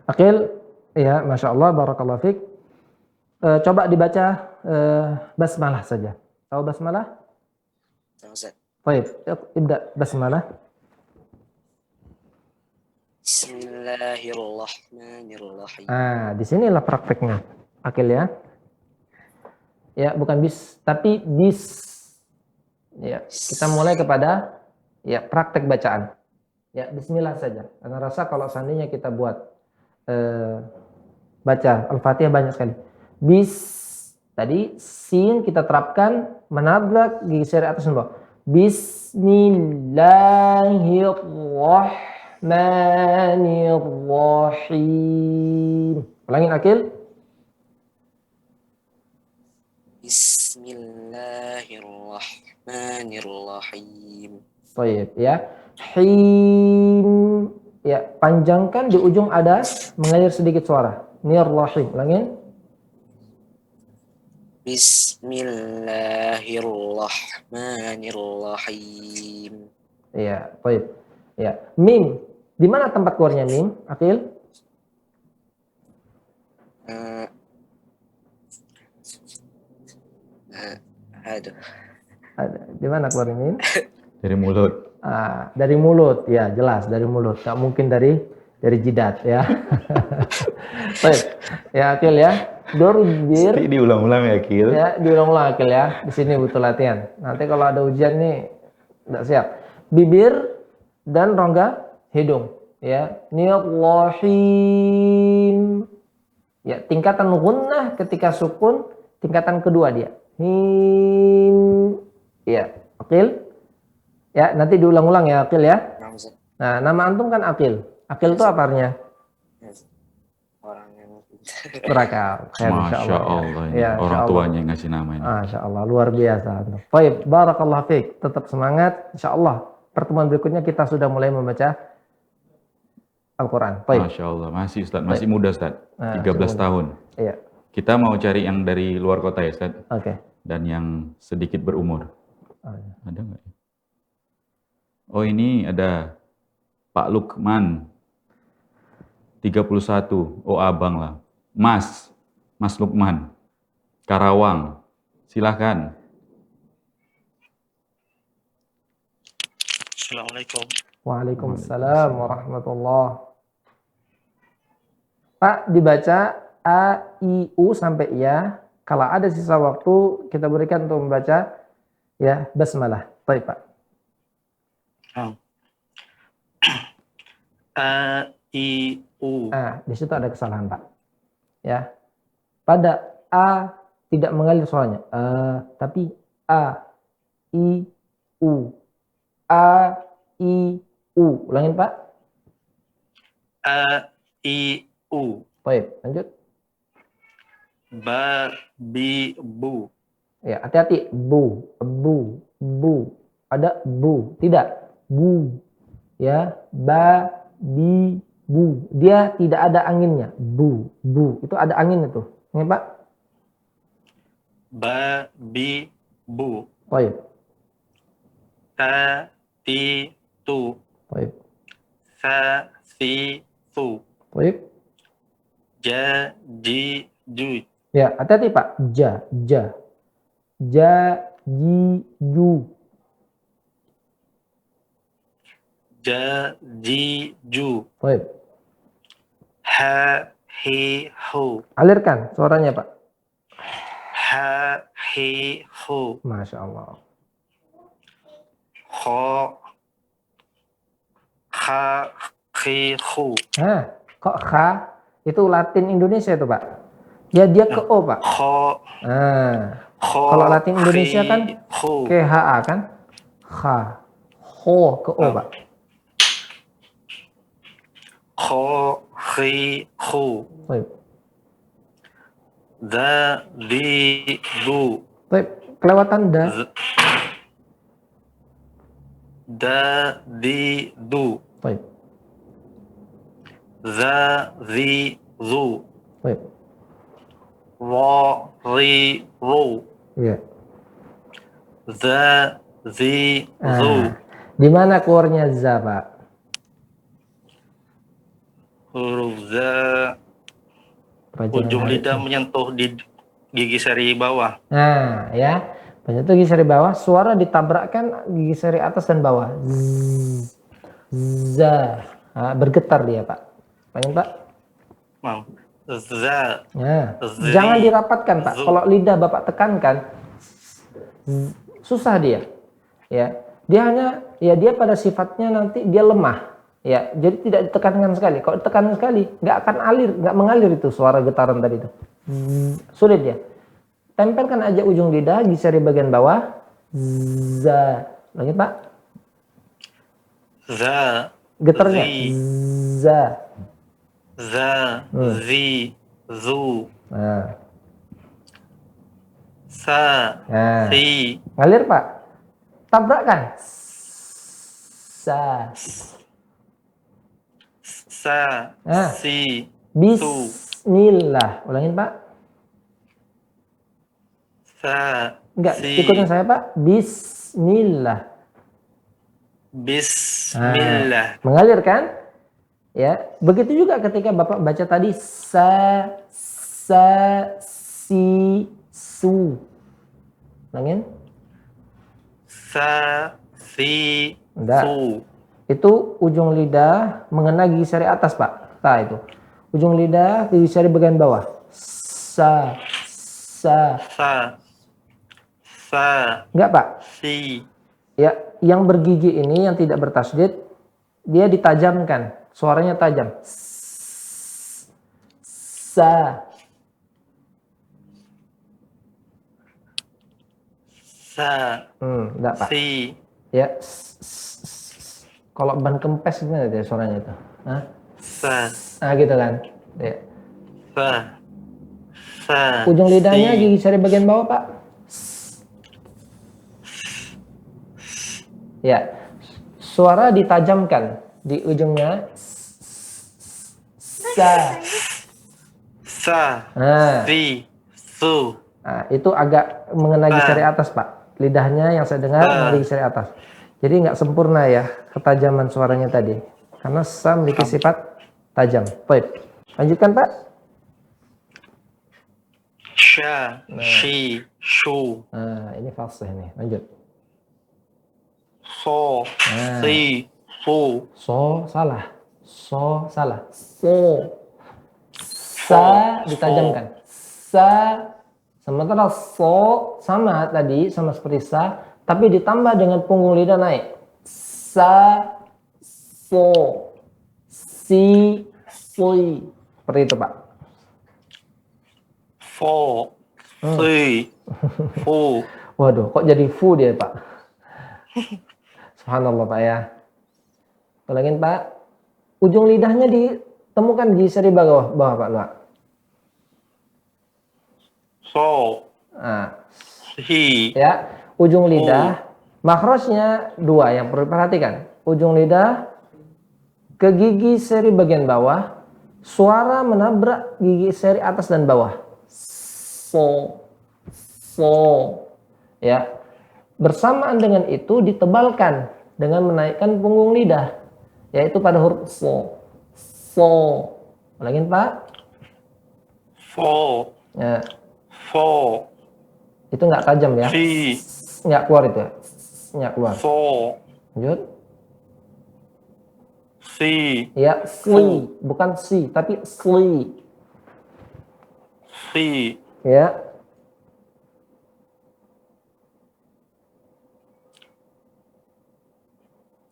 Aqil, ya, Masya Allah, Barakallahu Fik. Coba dibaca basmalah saja. Tahu basmalah? Ustaz. Baik, ibda basmalah. Bismillahirrahmanirrahim. Ah, disinilah prakteknya, Aqil ya. Ya, bukan bis, tapi bis. Ya, kita mulai kepada ya praktek bacaan. Ya, Bismillah saja. Karena rasa kalau seandainya kita buat baca Al-Fatihah banyak sekali. Bis tadi sin kita terapkan menabrak gigi seri atas dan bawah. Bismillahirrahmanirrahim. Ulangin Akil. Bismillahirrahmanirrahim. Baik ya. Him. Ya, panjangkan di ujung ada mengalir sedikit suara. Nirrahim. Ulangin. Bismillahirrahmanirrahim. Ya, baik. Ya, mim. Di mana tempat keluarnya mim, Akil? Aduh. Di mana keluarnya mim? Dari mulut. Ah, dari mulut, ya jelas dari mulut. Nggak mungkin dari jidat ya. Baik, ya Akil ya. Dorbir. Pasti diulang-ulang ya, Kil. Ya, diulang-ulang Akil ya. Di sini butuh latihan. Nanti kalau ada ujian nih, nggak siap. Bibir dan rongga hidung. Ya, Nirrahim. Ya, tingkatan gunnah ketika sukun, tingkatan kedua dia. Him. Ya, Akil. Ya, nanti diulang-ulang ya, Akil ya. Nah, nama antum kan Akil. Akil itu apa artinya? Orang yang Berakal. Masya Allah, ini Ya, orang insya Allah. tuanya yang ngasih nama ini. Masya Allah, luar biasa. Baik, barakallah fiik. Tetap semangat. Insya Allah, pertemuan berikutnya kita sudah mulai membaca Al-Quran. Baik. Masya Allah, masih Ustaz, masih muda Ustaz, Nah, 13 masih tahun. Iya, Kita mau cari yang dari luar kota ya Ustaz, oke. dan yang sedikit berumur. Oh, iya. Ada nggak ya? Oh ini ada Pak Lukman, 31, oh abang lah. Mas Lukman, Karawang. Silahkan. Assalamualaikum. Waalaikumsalam warahmatullah. Pak, dibaca A, I, U sampai ya. Kalau ada sisa waktu, kita berikan untuk membaca ya basmalah. Baik, Pak. A, I, U. Di situ ada kesalahan, Pak. Ya. Pada A tidak mengalir suaranya. Tapi A, I, U. A, I, U. Ulangin, Pak. A, I, U. Baik, lanjut. Ba, bi, bu. Ya, hati-hati. Bu, bu, bu. Ada bu, tidak. Bu. Ya, ba, bi, bu. Dia tidak ada anginnya. Bu, bu. Itu ada angin itu. Ini, Pak. Ba, bi, bu. Baik, Ta, ti, tu. baik. Sa, si, su. Baik. Ja, ji, ju. Ya, hati-hati, Pak. Ja, ja. Ja, ji, ju. Ja, ji, ju. Baik. Ha, hi, hu. Alirkan suaranya, Pak. Ha, hi, hu. Masya Allah. Ho, ha, hi, hu. Kok kha? Itu Latin Indonesia itu, Pak. Ya, dia ke O, Pak. Ho, ho. Kalau Latin Indonesia kan hi, hu. ke HA kan? Kha. Ho ke O, Pak. Ho, hi, hu. Baik. Da, di, du. Baik. Kelewatan da. Da, di, du. Baik. Za, zi, zu. Baik. Wa, ri, ru. Iya. Za, zi, zu. Di mana keluarnya za, Pak? Huruf za. Pelajaran Ujung hari lidah ini. menyentuh di gigi seri bawah. Nah, ya. Menyentuh gigi seri bawah, suara ditabrakkan gigi seri atas dan bawah. Z, za. Bergetar dia, Pak. Pengen, Pak? Mam. Za. Nah, Zi. jangan dirapatkan, Pak. Zu. Kalau lidah Bapak tekankan, susah dia. Ya, dia hanya dia pada sifatnya nanti dia lemah. Ya, jadi tidak ditekankan sekali. Kalau ditekankan sekali, nggak akan nggak mengalir itu suara getaran tadi itu. Sulit dia. Tempelkan aja ujung lidah di seri bagian bawah. Za. Lagi, Pak. Za. Getarnya. Zi. Za. Za. Zi. Zu. Nah, Sa. nah. Si. Ngalir, Pak. Tabrakkan. Sa. Sa. Nah. Si. Bismillah. Ulangin, Pak. Sa. Enggak, Si. ikutin saya, Pak. Bismillah. Bismillah. Mengalir kan? Ya, begitu juga ketika Bapak baca tadi sa, si, su. Ulangin. Sa. Si. Enggak. Su. Itu ujung lidah mengena gigi seri atas, Pak. Nah, itu. Ujung lidah gigi seri bagian bawah. Sa. Sa. Sa. Enggak, Pak. Si. Ya, yang bergigi ini yang tidak bertasydid, dia ditajamkan. Suaranya tajam. Sa. Sa. Enggak, Pak. Si. Ya. Kalau ban kempes gimana dia suaranya itu? Hah? Sa. Gitu kan. Ya. Sa. Sa. Ujung lidahnya Si. gigi seri bagian bawah, Pak. Ya. Suara ditajamkan di ujungnya. Sa. Sa. Nah, Si. Su. itu agak mengena gigi seri atas, Pak. Lidahnya yang saya dengar mengena gigi seri atas. Jadi nggak sempurna ya ketajaman suaranya tadi. Karena sa memiliki sifat tajam. Baik. Lanjutkan, Pak. sha, shi, shu, Nah, ini fasih nih. Lanjut. so, Nah. si, fu, So salah. So salah. So. Sa ditajamkan. Sa. Sementara so sama tadi, sama seperti sa, tapi ditambah dengan punggung lidah naik. Sa, so, si, sui. Seperti itu, Pak. fo, si, fu. Waduh, kok jadi fu dia, Pak? Subhanallah, Pak ya. Ulangin, Pak. Ujung lidahnya ditemukan di seri bawah, Pak, Pak. So, Nah, si, ya, ujung lidah, makhrajnya dua yang perlu diperhatikan. Ujung lidah ke gigi seri bagian bawah, suara menabrak gigi seri atas dan bawah. So, so, ya. Bersamaan dengan itu ditebalkan dengan menaikkan punggung lidah, yaitu pada huruf so, so. Ulangin, Pak. fo, Ya, fo, itu nggak tajam ya, si, nggak keluar itu ya, nggak keluar. fo, Lanjut. si, Ya, sli, bukan si, tapi sli. si, Ya,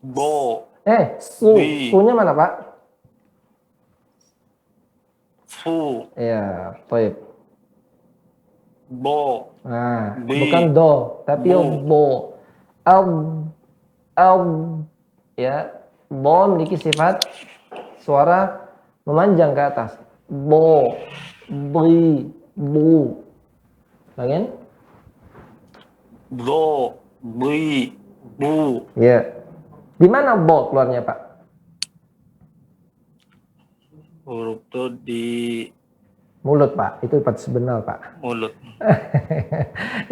bo, su, Wi. sunya mana, Pak? fu, Ya, toib. bo, Nah, Wi. bukan do, tapi Bo. bo. Al, al, ya, bo memiliki sifat suara memanjang ke atas. Bo, bri, bu. Bagian? do, bui, bu, Ya. Di mana bo keluarnya, Pak? huruf itu di Mulut, Pak. Itu pada sebenar, Pak. mulut.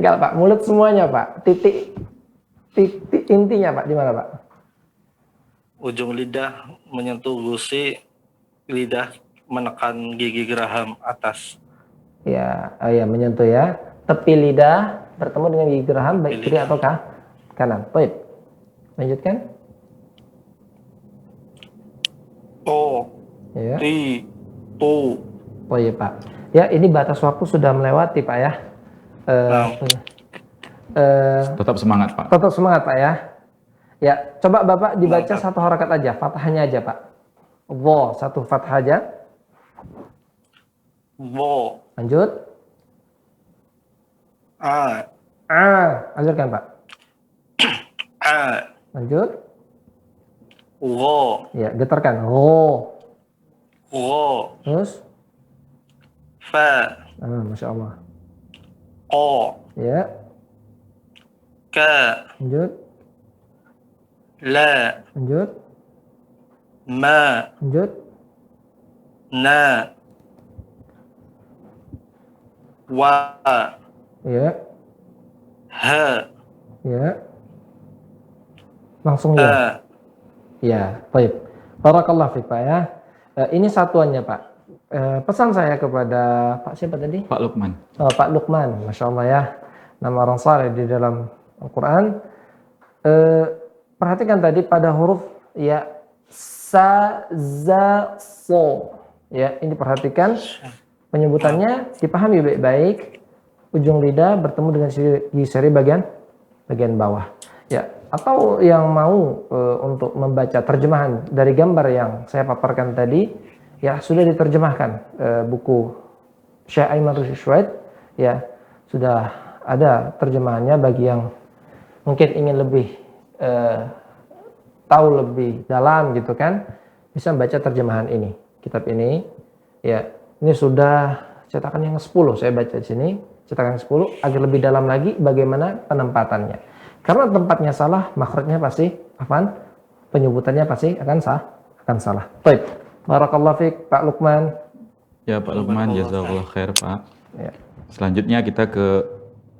Enggak, Pak. Mulut semuanya, Pak. Titik intinya, Pak. Di mana, Pak? Ujung lidah menyentuh gusi lidah menekan gigi geraham atas. Ya, ya, menyentuh ya. Tepi lidah bertemu dengan gigi geraham baik kiri atau kanan. Baik. Lanjutkan. O, Ya. ti, tu, Oh iya, Pak. Ya, ini batas waktu sudah melewati, Pak ya. Tetap semangat, Pak. Tetap semangat, Pak ya. Ya, coba Bapak dibaca Mantap. satu harakat aja, fathahnya aja, Pak. Wo, satu fathah aja. vo, Lanjut. a, Lanjutkan, Pak. a, Lanjut. wo, Ya, getarkan. Wo. wo, Terus. fa, Masya Allah. o, Ya, ka, lanjut. la, Lanjut. ma, Lanjut. na, wa, Ya, ha, ya. Langsung ya. a, Ya, baik. Barakallah fiik, Pak ya. Ini satuannya, Pak. Pesan saya kepada Pak siapa tadi? Pak Lukman. Pak Lukman, Masya Allah ya. Nama orang saleh di dalam Al-Quran. Perhatikan tadi pada huruf ya sa, za, so. Ya, ini perhatikan penyebutannya dipahami baik-baik. Ujung lidah bertemu dengan gigi seri bagian bawah. Ya, atau yang mau untuk membaca terjemahan dari gambar yang saya paparkan tadi, ya sudah diterjemahkan buku Syekh Aiman Rushdie, ya sudah ada terjemahannya bagi yang mungkin ingin lebih tahu lebih dalam gitu kan, bisa baca terjemahan ini, kitab ini. Ya, ini sudah cetakan yang 10 saya baca di sini, cetakan 10 agar lebih dalam lagi bagaimana penempatannya. Karena tempatnya salah, makhrajnya pasti apaan? Penyebutannya pasti akan salah. Baik. Barakallahu fiik, Pak Lukman. Ya, Pak Lukman, jazakallah khair, Pak. Ya. Selanjutnya kita ke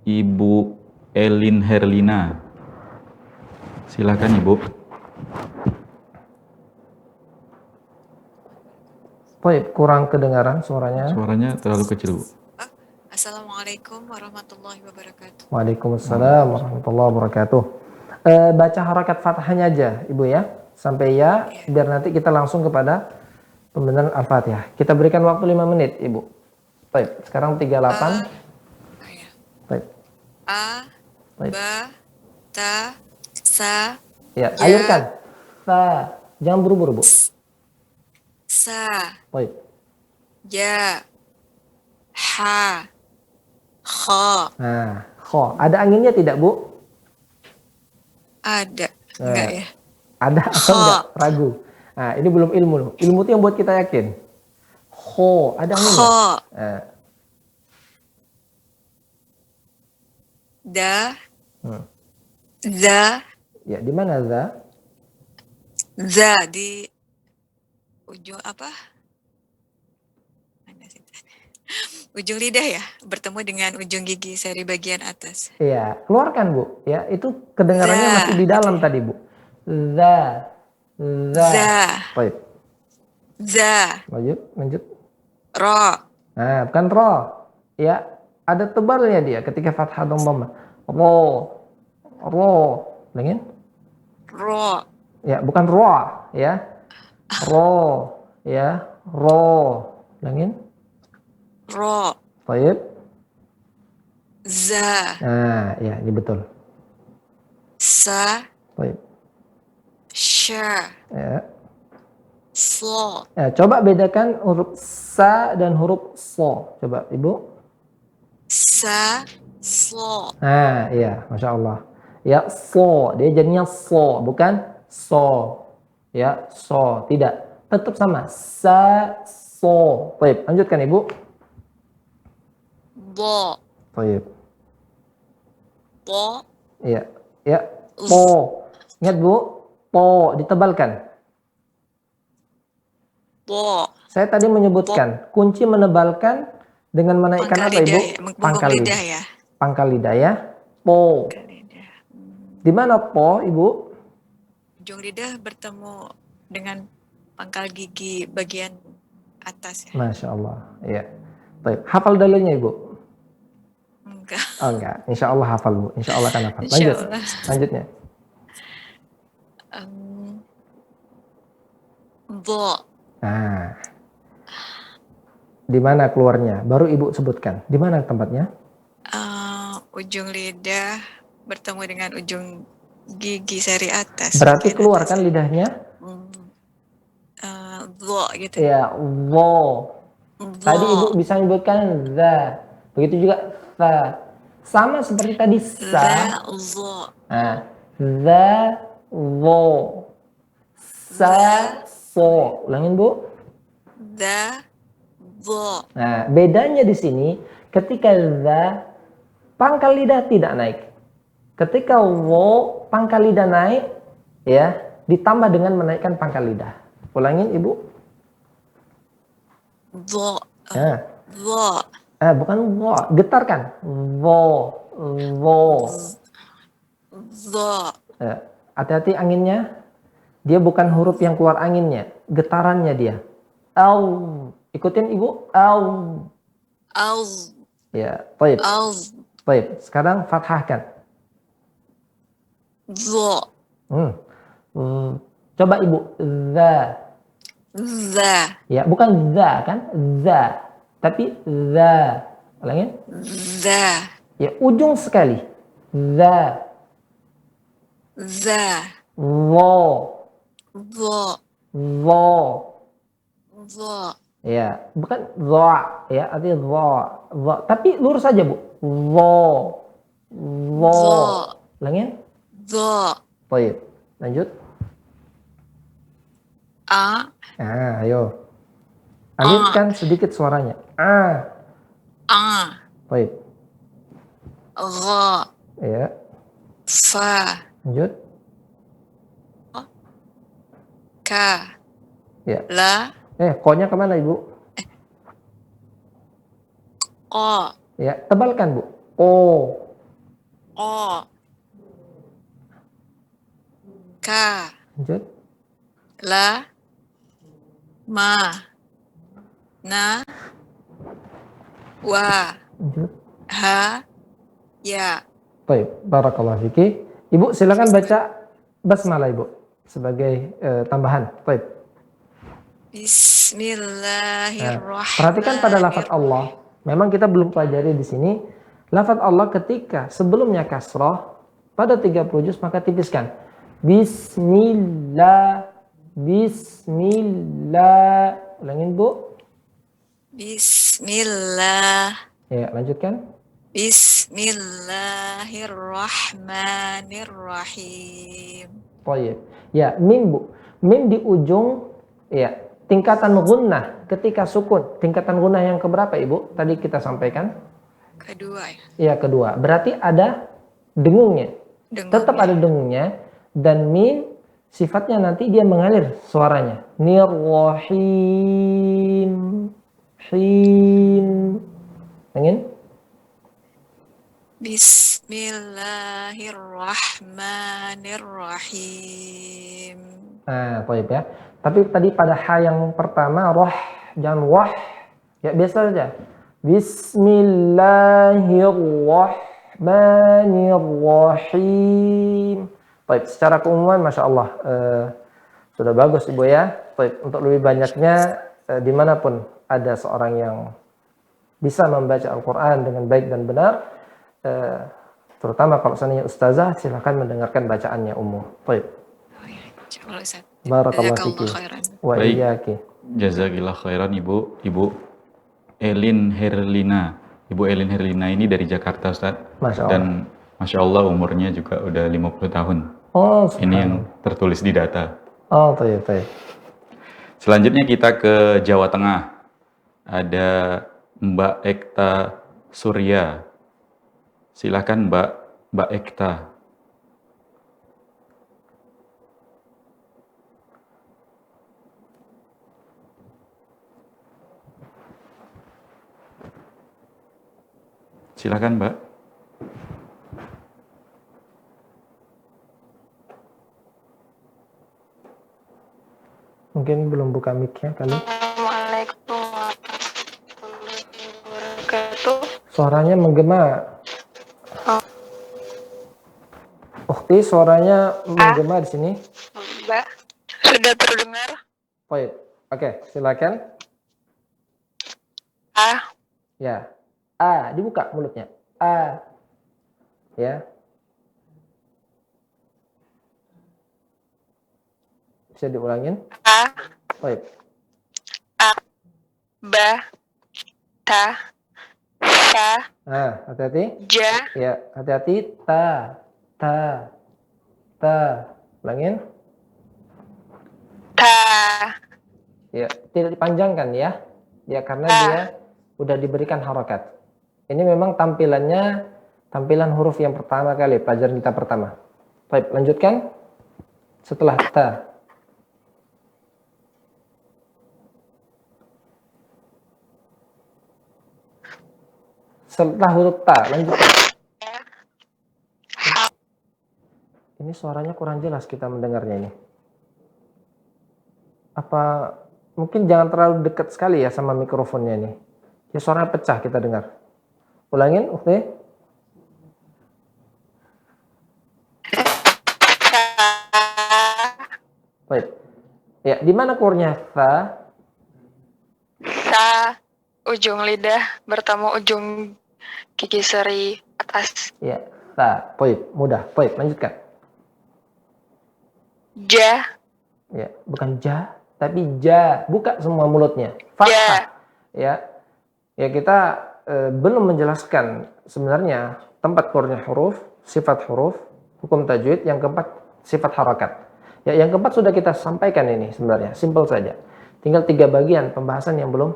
Ibu Elin Herlina. Silakan, Ibu. Baik, kurang kedengaran suaranya. Suaranya terlalu kecil, Bu. Assalamualaikum warahmatullahi wabarakatuh. Waalaikumsalam warahmatullahi wabarakatuh. Baca harakat fathahnya aja, Ibu ya. Sampai ya, biar nanti kita langsung kepada pembenaran Al-Fatihah. Kita berikan waktu 5 menit, Ibu. Baik, sekarang 38. Ya. Baik. A, Baik. ba, ta, sa, Ya, ja, alirkan. Fa. Jangan buru-buru, Bu. sa, Baik. ja, ha, kha. Nah, kho. Ada anginnya tidak, Bu? Ada. Enggak ya? Ada atau enggak? Ragu. Nah, ini belum ilmu loh. Ilmu itu yang buat kita yakin. Kho, ada anginnya. Kha, Nah, da, hmm. za, Ya, di mana za? za di ujung apa? Mana sih? Ujung lidah ya, bertemu dengan ujung gigi seri bagian atas. Iya, keluarkan Bu. Ya, itu kedengarannya Za, masih di dalam gitu ya. tadi Bu. Za, za. Za, Baik, za, lanjut. ro, Nah, bukan ro. Ya, ada tebalnya dia ketika fathah dan dhamma. Ro. Lengin? ro, Ya, bukan ro, ya. Ro, ya. Ro. Lengin? ro, Baik. za, Nah, ya, ini betul. sa, Baik. sha, Ya. so, Ya, coba bedakan huruf sa dan huruf so. Coba, Ibu. sa, so, Nah, iya, Masya Allah. Ya, so. Dia jadinya so, bukan so. Ya, so. Tidak. Tetap sama. Sa, so. Baik, lanjutkan, Ibu. bo, Baik. bo, Iya. Ya, po. Ingat, Bu. Po. Ditebalkan. bo, Saya tadi menyebutkan kunci menebalkan dengan menaikkan pangkal apa, Ibu? lidah ya, punggung lidah ya. Pangkal lidah ya. Po. Pangkal lidah. Di mana po, Ibu? Ujung lidah bertemu dengan pangkal gigi bagian atas ya. Masya Allah. Iya. Baik. Hafal dalilnya, Ibu? Enggak. Oh, enggak. Insya Allah hafal, Bu. Insya Allah kan hafal. Insya Lanjut. Allah. Lanjutnya. Bo, Nah. Di mana keluarnya? Baru Ibu sebutkan. Di mana tempatnya? ujung lidah bertemu dengan ujung gigi seri atas. Berarti bagian keluar atas. kan lidahnya? Bo gitu. Ya, wo. Tadi Ibu Bo, bisa menyebutkan za. Begitu juga sa. Sama seperti tadi sa. za, zo, Nah, za, wo. Sa, so. Ulangin, Bu. za, zo, Nah, bedanya di sini ketika za pangkal lidah tidak naik. Ketika wo pangkal lidah naik, ya, ditambah dengan menaikkan pangkal lidah. Ulangin, Ibu. zo, Nah, zo, bukan wo, getarkan. Wo, wo. zo, Hati-hati anginnya. Dia bukan huruf yang keluar anginnya, getarannya dia. Au. Ikutin, Ibu. Au. az, Ya, baik. az, Baik. Sekarang fathahkan. zo, Coba Ibu. Za. za, Ya, bukan za kan? Za. Tapi za. Ulangin. za, Ya, ujung sekali. Za. za, Wo. zo, Wo. zo, Ya, bukan za. Ya, artinya za. Za. Tapi lurus saja, Bu. Wo. Wo. zo, Ulangin. zo, Baik. Lanjut. a, Ayo. Alirkan sedikit suaranya. A. Baik. gha, Ya. fa, Lanjut. ka, Ya. la, Ko-nya kemana, Ibu? ko, Ya, tebalkan, Bu. O. o, ka, Lanjut. la, ma, na, wa, Lanjut. Ha, ya. Baik, barakallahu fiki. Ibu silakan baca basmalah Ibu sebagai tambahan. Baik. Bismillahirrahmanirrahim. Perhatikan pada lafaz Allah. Memang kita belum pelajari di sini. Lafaz Allah ketika sebelumnya kasrah pada 30 juz maka tipiskan. Bismillah. Bismillah. Ulangin Bu. Bismillah. Ya, lanjutkan. Bismillahirrahmanirrahim. Baik. Ya, mim Bu. Mim di ujung ya, tingkatan gunnah ketika sukun. Tingkatan gunnah yang keberapa Ibu? Tadi kita sampaikan. Kedua ya. Ya, kedua. Berarti ada dengungnya. Tetap ada dengungnya dan mim sifatnya nanti dia mengalir suaranya. Nirrahim. Him. Ingin? Bismillahirrahmanirrahim. Nah, baik ya. Tapi tadi pada ha yang pertama roh jangan wah. Ya biasa saja. Bismillahirrahmanirrahim. Baik, secara keumuman Masya Allah sudah bagus Ibu ya. Baik, untuk lebih banyaknya dimanapun ada seorang yang bisa membaca Al-Quran dengan baik dan benar, terutama kalau seandainya ustazah, silahkan mendengarkan bacaannya umum. Baik. Barakallahu fiki. Wa Baik. iyyaki. Jazakillah khairan Ibu Elin Herlina. Ibu Elin Herlina ini dari Jakarta Ustaz. Masya Allah. Dan Masya Allah umurnya juga udah 50 tahun. Oh, Ini yang tertulis di data. oh, baik, baik. Selanjutnya kita ke Jawa Tengah. Ada Mbak Ekta Surya. Silakan Mbak Ekta. Silakan Mbak. Mungkin belum buka mic-nya kali. Assalamualaikum warahmatullahi wabarakatuh. Suaranya menggema. Oh. Ukhti, suaranya menggema di sini. Mbak, sudah terdengar? Baik. Oke, silakan. A. Ya. A, dibuka mulutnya. A. Ya. Bisa diulangin? A. Baik. A. Ba. Ta. Sa. Nah, hati-hati. Ja. Ya, hati-hati. Ta. Ta. Ta. Ulangin. Ta. Ya, tidak dipanjangkan ya. Ya, karena dia udah diberikan harokat. Ini memang tampilan huruf yang pertama kali, pelajaran kita pertama. Baik, lanjutkan. Setelah ta. Setelah huruf ta, lanjutkan. Ini suaranya kurang jelas kita mendengarnya ini. Apa mungkin jangan terlalu dekat sekali ya sama mikrofonnya ini. Ya suaranya pecah kita dengar. Ulangin, oke. Baik. Ya, di mana keluarnya fa? Sa. Ujung lidah bertemu ujung gigi seri atas. Ya, ta. Baik, mudah. Baik, lanjutkan. Ja. Ya, bukan ja, tapi ja. Buka semua mulutnya. Fathah. Ya. Ya, kita belum menjelaskan sebenarnya tempat keluarnya huruf, sifat huruf, hukum tajwid, yang keempat sifat harakat. Ya, yang keempat sudah kita sampaikan ini sebenarnya, simple saja. Tinggal 3 bagian pembahasan yang belum,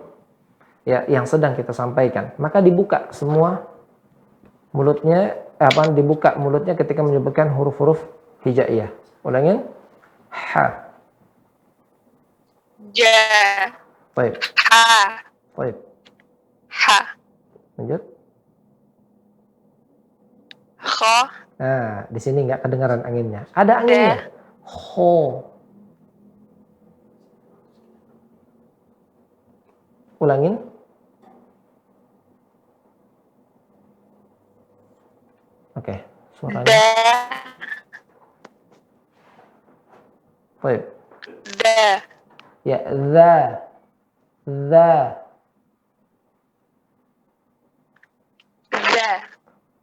ya, yang sedang kita sampaikan. Maka dibuka semua mulutnya, dibuka mulutnya ketika menyebutkan huruf-huruf hijaiyah. Ulangin. Ha. Ja. Baik. Ha. Baik. Ha. Lanjut. Kho. Nah, di sini nggak kedengaran anginnya. Ada anginnya. Ho. Ulangin. Oke, suaranya. Da. Baik. Da. Ya, za. Da.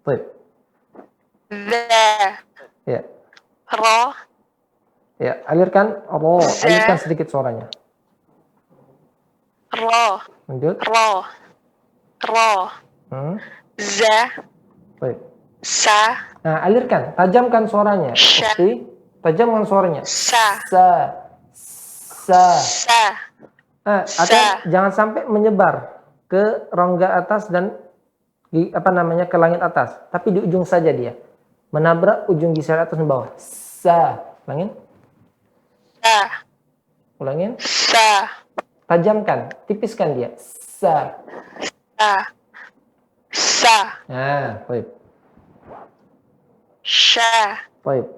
Baik. Da. Ya. Ro. Ya, alirkan Za. alirkan sedikit suaranya. Ro. Lanjut. Ro. Ro. Za. Baik. Sa. Nah, alirkan, tajamkan suaranya. Sya. Ukti, tajamkan suaranya. Sa. Sa. Sa. Jangan sampai menyebar ke rongga atas dan ke langit atas, tapi di ujung saja dia. Menabrak ujung gisel atas dan bawah. Sa. Ulangin. Sa. Ulangin. Sa. Tajamkan, tipiskan dia. Sa. Sa. Sa. Nah, baik. Sya. Baik.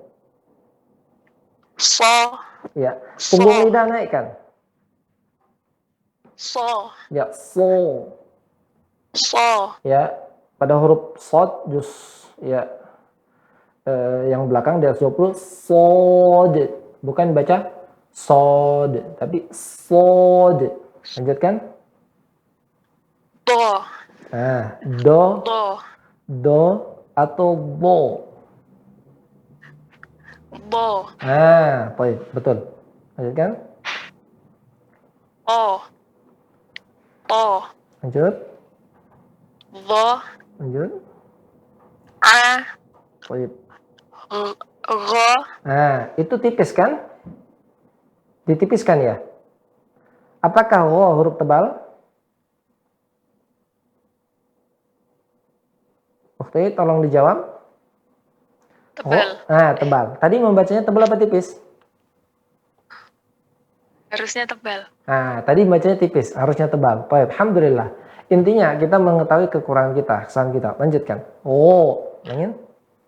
So. Ya, So. punggung lidah naikkan. So. Ya, so. So. Ya, pada huruf sod jus ya yang belakang di atas 20 sod, bukan baca sod tapi sod. Lanjutkan. Do. Nah, Do. do atau bo. Bo. Nah, baik, betul. Lanjutkan. O. To. Lanjut. Do. Lanjut. A. Baik. Go. Nah, itu tipis kan? Ditipiskan ya. Apakah huruf tebal? Oke, tolong dijawab. Tebal. Tebal. Tadi membacanya tebal apa tipis? Harusnya tebal. Nah, tadi bacanya tipis, harusnya tebal. Baik, alhamdulillah. Intinya kita mengetahui kekurangan kita, kesalahan kita. Lanjutkan. Langin.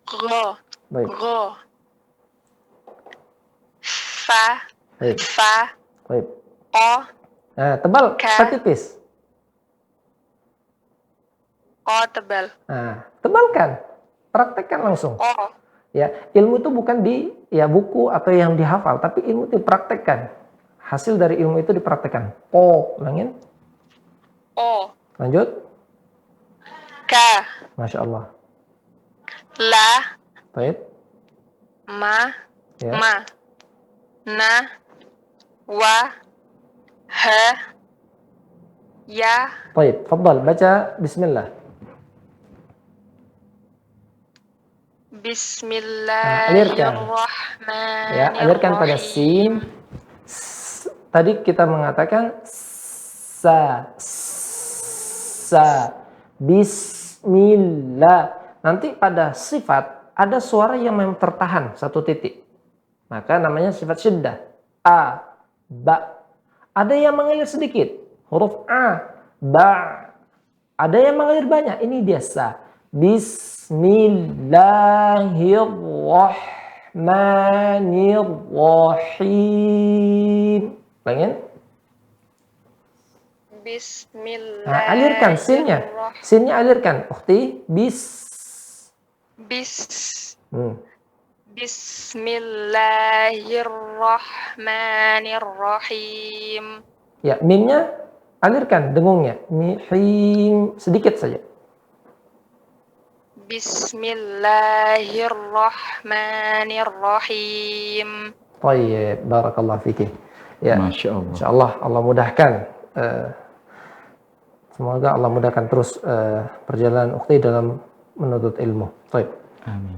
Go. Baik. Go. Fa. Baik. Fa. Baik. O. Nah, tebal Ka. apa tipis? O tebal. Nah, tebalkan. Praktekkan langsung. O. Ya, ilmu itu bukan di buku atau yang dihafal, tapi ilmu itu dipraktekkan. Hasil dari ilmu itu dipraktekkan. Langin. O. Lanjut. Ka. Masya Allah. La. Baik. Ma. Ya. Ma. Na. Wa. Ha. Ya. Baik, fadhal baca bismillah. Bismillahirrahmanirrahim. Ya, alirkan pada sin. Tadi kita mengatakan sa. Bismillah. Nanti pada sifat ada suara yang memang tertahan satu titik. Maka namanya sifat syiddah. A, ba. Ada yang mengalir sedikit. Huruf A, ba. Ada yang mengalir banyak. Ini dia sa. Bismillahirrahmanirrahim. Langin. Bismillah. Nah, alirkan sinnya. Sinnya alirkan. Ukhti, Bismillahirrahmanirrahim. Ya, mimnya alirkan dengungnya. Mihim sedikit saja. Bismillahirrahmanirrahim. Baik, barakallahu fikih. Ya, Masya Allah. insyaallah Allah mudahkan. Semoga Allah mudahkan terus perjalanan ukhti dalam menuntut ilmu. Baik. Amin.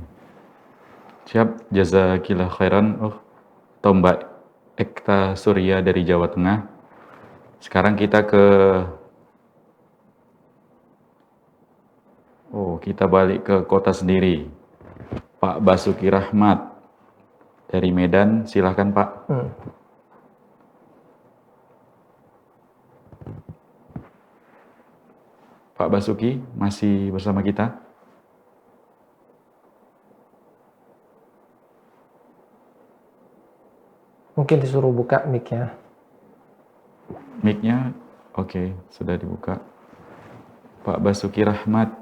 Siap, jazakillah khairan. Atau Mbak Ekta Surya dari Jawa Tengah. Sekarang kita kita balik ke kota sendiri. Pak Basuki Rahmat dari Medan, silahkan Pak. Pak Basuki masih bersama kita? Mungkin disuruh buka mic-nya. Mic-nya oke, sudah dibuka. Pak Basuki Rahmat.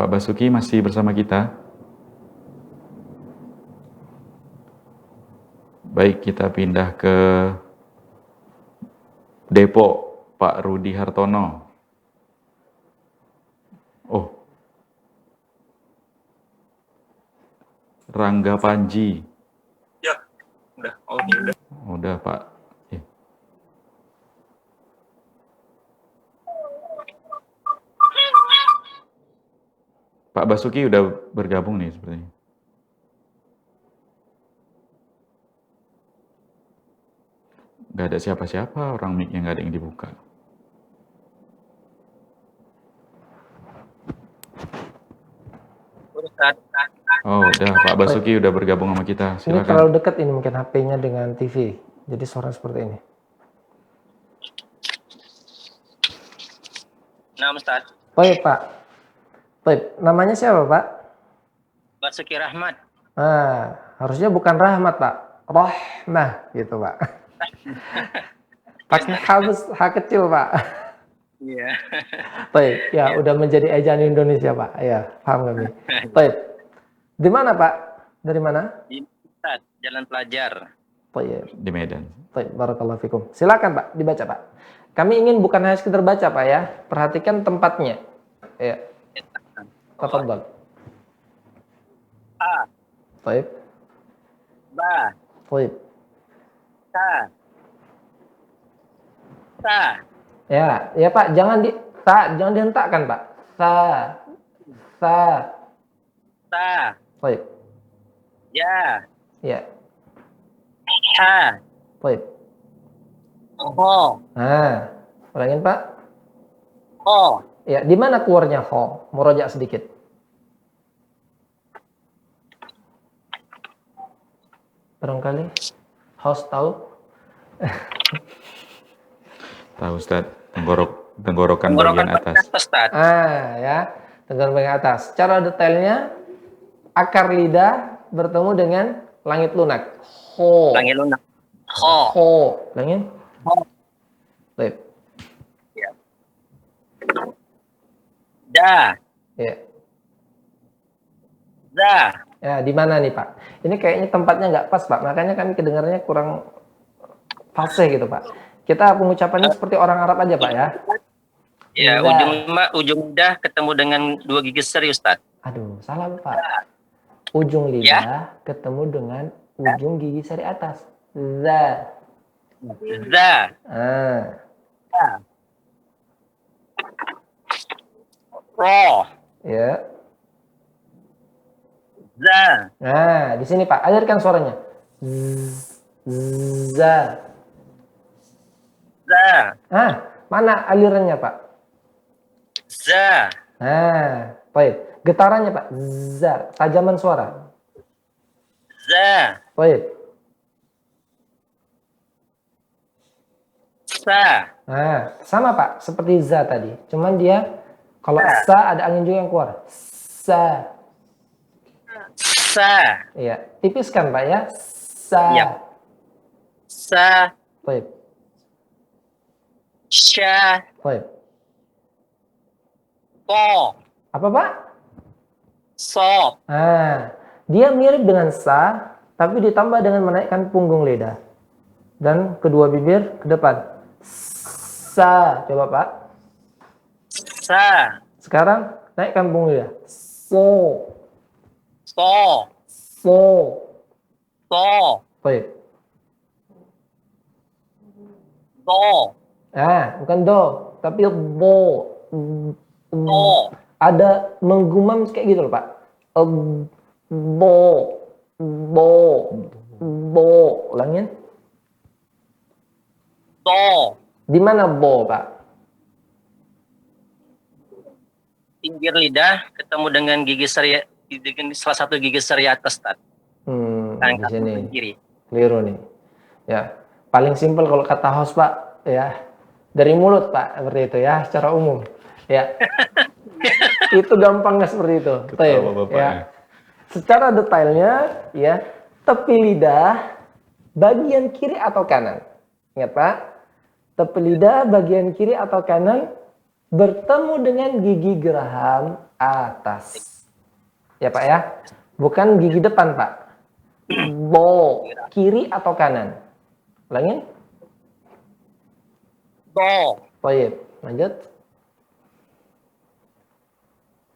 Pak Basuki masih bersama kita? Baik, kita pindah ke Depok, Pak Rudi Hartono. Oh, Rangga Panji. Ya, udah. Oh, ini udah. Udah, Pak. Pak Basuki udah bergabung nih sepertinya. Nggak ada siapa-siapa, orang mic-nya nggak ada yang dibuka. Oh, udah. Pak Basuki udah bergabung sama kita. Ini Silakan. terlalu dekat ini mungkin HP-nya dengan TV. Jadi suara seperti ini. Nah, Ustaz. Baik, Pak. Baik, namanya siapa, Pak? Basuki Rahmat. Ah, harusnya bukan Rahmat, Pak. Rahmah gitu, Pak. Pakai H kecil, Pak. Iya. Baik, ya udah menjadi ejaan Indonesia, Pak. Ya, paham kami. Baik. Di mana, Pak? Dari mana? Di Ustaz, Jalan Pelajar. Baik. Di Medan. Baik, barakallahu fikum. Silakan, Pak, dibaca, Pak. Kami ingin bukan hanya sekedar baca, Pak ya. Perhatikan tempatnya. Ya. Tafadhal. A, Baik. Ba, Baik. Ta, Ta, Ya, ya Pak, jangan dihentakkan, Pak. Sa. Ta, Baik. Ya, Ya. Ha, Baik. Ho, Nah, ulangin, Pak. Ho. Ya, di mana keluarnya ho? Merojak sedikit. Barangkali host tahu? Tahu, Ustaz. Tenggorokan bagian atas. Ustaz. Ya, tenggorokan bagian atas. Secara detailnya, akar lidah bertemu dengan langit lunak. Ho. Langit lunak. Ho. Ho. Ulangin. Ho. Baik. Ya. Da, Ya. Za, Ya, di mana nih, Pak? Ini kayaknya tempatnya nggak pas, Pak. Makanya kami kedengarannya kurang fasih gitu, Pak. Kita pengucapannya seperti orang Arab aja, Pak ya. ya, Za. ujung lidah ketemu dengan dua gigi seri, Ustaz. Aduh, salah, Pak. Ujung lidah ketemu dengan ujung gigi seri atas. Za. Za, Ah. Ro, Ya. Za, Nah, di sini, Pak. Alirkan suaranya. Za. Za, Mana alirannya, Pak? Za, Baik. Getarannya, Pak. Za. Tajaman suara. Za, Baik. Sa, Sama, Pak. Seperti za tadi. Cuman dia, kalau sa ada angin juga yang keluar. Sa. Sa, Iya. Tipiskan, Pak ya. Sa. Iya. Sa, Baik. Sya, Baik. Ko, Apa, Pak? So, Dia mirip dengan sa, tapi ditambah dengan menaikkan punggung lidah. Dan kedua bibir ke depan. Sa. Coba, Pak. Sa, Sekarang naikkan punggung lidah. So. So, So. So, Baik. Do, Bukan do, tapi bo. Do, Ada menggumam kayak gitu loh, Pak. Bo. Bo. Bo. Ulangin. Do, Di mana bo, Pak? pinggir lidah ketemu dengan gigi seri, dengan salah satu gigi seri atas, Ustaz. Di sini. Kiri. Keliru nih. Ya. Paling simpel kalau kata host, Pak, ya. Dari mulut, Pak, seperti itu ya, secara umum. Ya. Itu gampangnya seperti itu. Ketawa Bapak Ya. ya. Secara detailnya, ya, tepi lidah bagian kiri atau kanan. Ingat, Pak, tepi lidah bagian kiri atau kanan bertemu dengan gigi geraham atas. Ya Pak ya. Bukan gigi depan Pak. Bo. Kiri atau kanan? Ulangin. Do. Baik. Lanjut.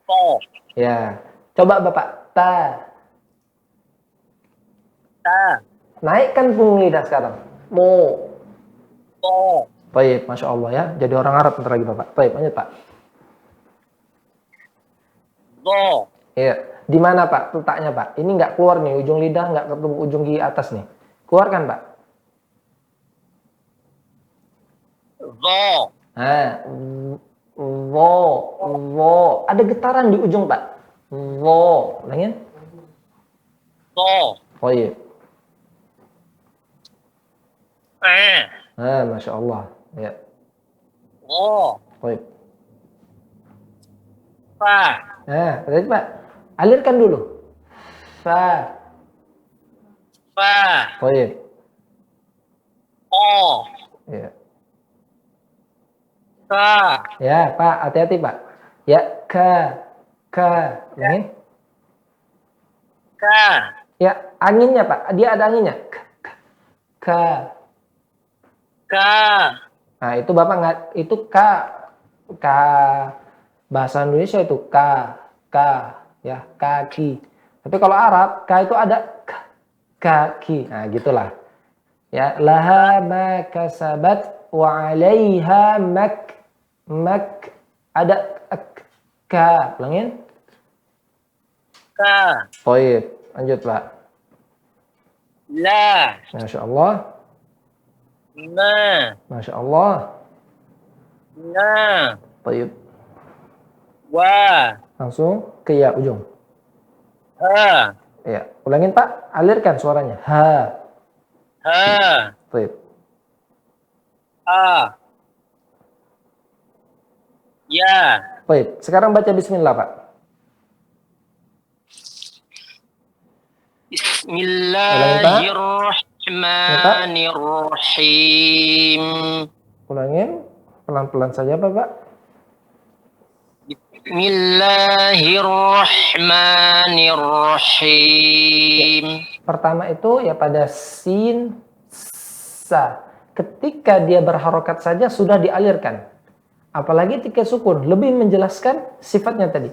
To. Ya. Coba Bapak. Ta. Ta. Naikkan punggung lidah sekarang. Mo. To. Baik. Masya Allah ya. Jadi orang Arab bentar lagi Bapak. Baik. Lanjut Pak. Do. Ya. Di mana Pak letaknya Pak? Ini nggak keluar nih, ujung lidah nggak ketemu ujung gigi atas nih. Keluarkan Pak. Do. Nah, wo. Ada getaran di ujung Pak. Wo. Ulangin. Do. Oh iya. Eh. Masya Allah. Ya. O. Baik. Fa. Berarti Pak. Alirkan dulu. Fa. Fa. Baik. O. Ya. Ka. Ya, Pak, hati-hati, Pak. Ya, ka. Ulangin. Ka. Ya, anginnya, Pak. Dia ada anginnya. Ka. Ka. Nah, itu Bapak nggak, itu ka. Ka. Bahasa Indonesia itu ka. Ya, kaki. Tapi kalau Arab, ka itu ada kaki. Nah, gitulah. Ya, laha ma kasabat wa 'alaiha mak ada ka. Ulangin. Ka. Baik, lanjut, Pak. La. Masya Allah. Na. Masya Allah. Na. Baik. Wa. Langsung ke ya ujung. Ha. Ya, ulangin Pak, alirkan suaranya. Ha. Ha. Baik. A. Ya. Baik, sekarang baca bismillah, Pak. Bismillahirrahmanirrahim. Ulangin pelan-pelan saja, Bapak. Bismillahirrahmanirrahim. Pertama itu ya pada sin sa. Ketika dia berharokat saja sudah dialirkan. Apalagi ketika sukun, lebih menjelaskan sifatnya tadi.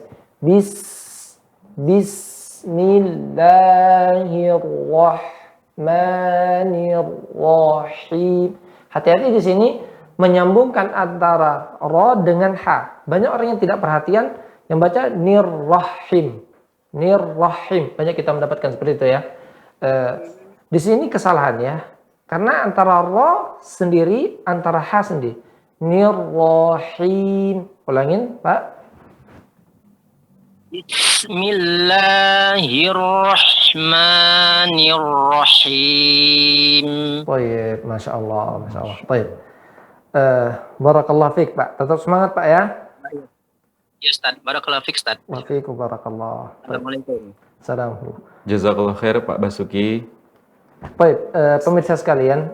Bismillahirrahmanirrahim. Hati-hati di sini menyambungkan antara ro dengan ha. Banyak orang yang tidak perhatian yang baca nirrahim. Nirrahim. Banyak kita mendapatkan seperti itu ya. Di sini kesalahannya karena antara ro sendiri, antara ha sendiri. Nirrahim. Ulangin, Pak. Bismillahirrahmanirrahim. Baik, Masya Allah, Masya Allah. Baik. Barakallah fiik, Pak. Tetap semangat, Pak ya. Ya, Ustaz. Barakallahu fiik, Ustaz. Wa fiikum barakallah. Assalamualaikum. Assalamualaikum. Jazakallah khair Pak Basuki. Baik, pemirsa sekalian,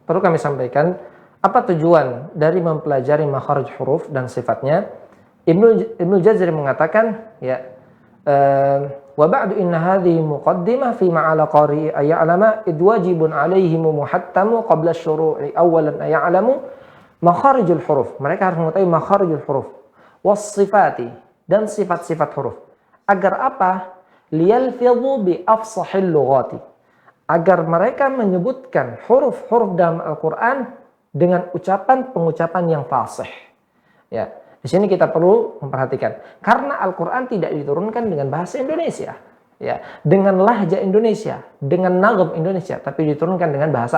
perlu kami sampaikan apa tujuan dari mempelajari makharij huruf dan sifatnya. Ibnu Jazari mengatakan, ya, wa ba'du inna hadhihi muqaddimah fi ma'ala qari'i ay'alama id wajibun 'alaihim muhattamu qabla syuru'i awalan ay'alamu makharijul huruf. Mereka harus mengetahui makharijul huruf was sifati dan sifat-sifat huruf. Agar apa? Liyalfidhu bi afsahil lughati. Agar mereka menyebutkan huruf-huruf dalam Al-Qur'an dengan pengucapan yang fasih. Ya, di sini kita perlu memperhatikan karena Al-Qur'an tidak diturunkan dengan bahasa Indonesia, ya, dengan lahja Indonesia, dengan naghm Indonesia, tapi diturunkan dengan bahasa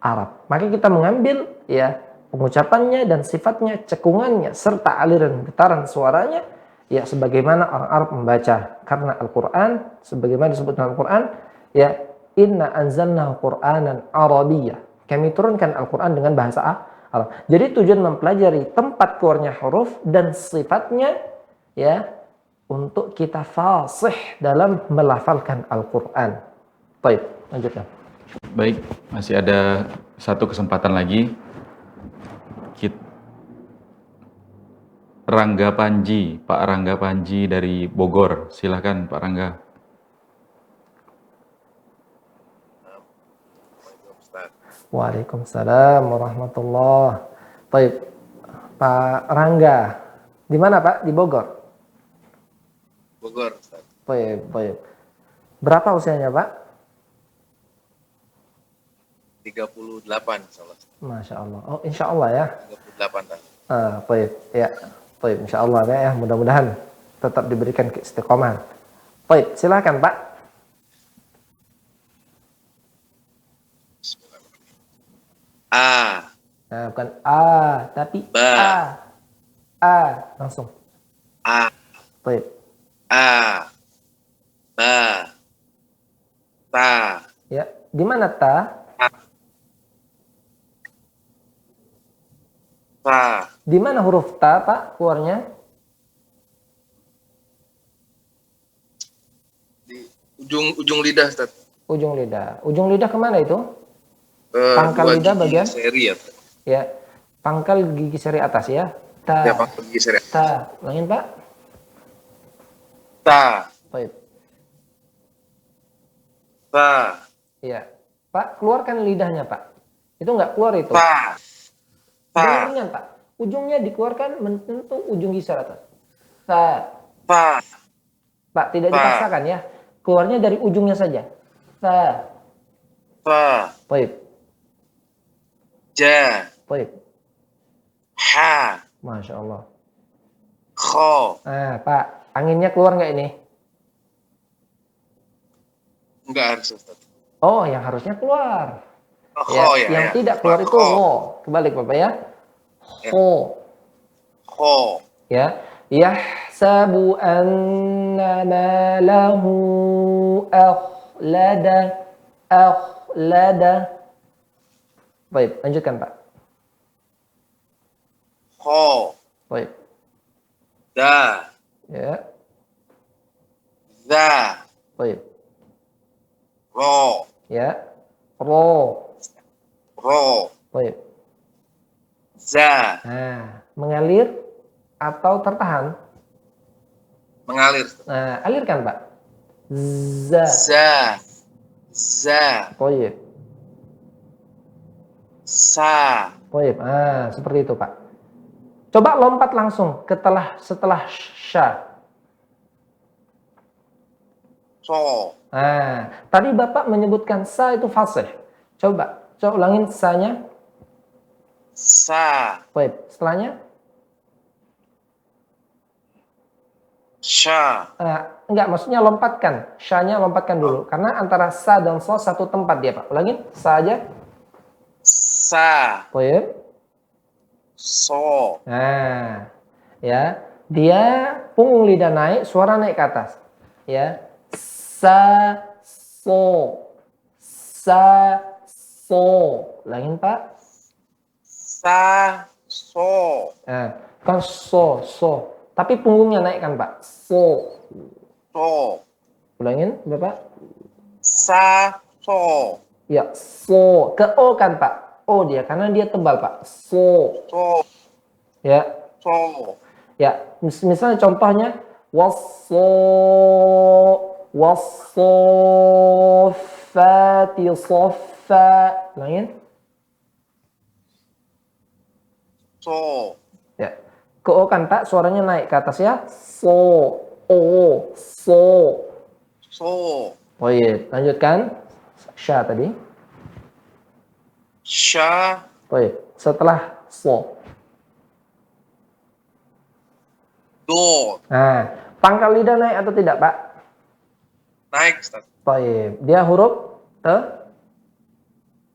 Arab. Maka kita mengambil ya pengucapannya dan sifatnya, cekungannya serta aliran getaran suaranya ya sebagaimana orang Arab membaca. Karena Al-Qur'an sebagaimana disebut dalam Al-Qur'an, ya, inna anzalnahu Qur'anan Arabiyyah. Kami turunkan Al-Qur'an dengan bahasa Arab. Jadi tujuan mempelajari tempat keluarnya huruf dan sifatnya ya untuk kita fasih dalam melafalkan Al-Qur'an. Baik, lanjutkan. Baik, masih ada satu kesempatan lagi. Rangga Panji, Pak Rangga Panji dari Bogor. Silakan Pak Rangga. Waalaikumsalam warahmatullah. Baik, Pak Rangga. Di mana Pak? Di Bogor? Bogor, Ustaz. Baik, baik. Berapa usianya Pak? 38, insyaallah. Masya Allah. Oh, insya Allah ya. 38 tahun. Baik, ya. Baik, insya Allah ya. Mudah-mudahan tetap diberikan keistiqomahan. Baik, silakan Pak. A, Nah, bukan A, tapi Ba. A. Langsung. A, Baik. A, Ba, Ta, Ya, di mana ta? Ta, Di mana huruf ta, Pak, keluarnya? di ujung lidah, Ustaz. Ujung lidah. Ujung lidah kemana itu? Eh, Pangkal dua lidah gigi bagian? seri ya, Ustaz. Ya, pangkal gigi seri atas ya. Ta. Ya, pangkal gigi seri. Ta. Langin, Pak. Ta, Baik. Ta, Ya. Pak, keluarkan lidahnya, Pak. Itu nggak keluar itu. Ta, Ta, Ujungnya, Pak. Ujungnya dikeluarkan menyentuh ujung gigi seri atas. Ta. Ta, Pak, tidak Ta. dipaksakan ya. Keluarnya dari ujungnya saja. Ta. Ta, Baik. Ja, Baik. Ha, Masya Allah. Kho. Nah, Pak, anginnya keluar nggak ini? Enggak harus, Ustaz. Oh, yang harusnya keluar. Oh, Kho ya. Yang ya. tidak keluar itu Kho. ho. Kebalik Bapak ya. Ya. Ho. Kho. Ya. Yahsabu anna malahu akhlada. Akhlada. Baik, lanjutkan Pak. Kho. Baik. Da, Ya. Za, Baik. Ro, Ya. Ro. Ro, Baik. Za. Nah, mengalir atau tertahan? Mengalir. Nah, alirkan Pak. Za. Za, Za, Baik. Sa, Baik. Seperti itu Pak. Coba lompat langsung setelah sya. So, Tadi Bapak menyebutkan sa itu fasih. Coba ulangin sa-nya. Sa, Baik. Setelahnya? Sha, Enggak, maksudnya lompatkan. Sya-nya lompatkan dulu. Karena antara sa dan so satu tempat dia Pak. Ulangin. Sa aja. Sa, Baik. So, Ya. Dia punggung lidah naik, suara naik ke atas. Ya. Sa, so. Sa, so. Ulangin Pak. Sa, So, Bukan so. Tapi punggungnya naik kan Pak. So. So, Ulangin Bapak. Sa, So, Ya, so. Ke O kan Pak. O dia, karena dia tebal Pak. So. So, Ya. So, Ya, misalnya contohnya. Wassofati soffa. Ulangin. So, Ya. Ke O kan Pak, suaranya naik ke atas ya. So. O. So. So, Oh iya, lanjutkan. Sya tadi. Sha, Baik, setelah so. Do. Pangkal lidah naik atau tidak, Pak? Naik, Ustaz. Baik, dia huruf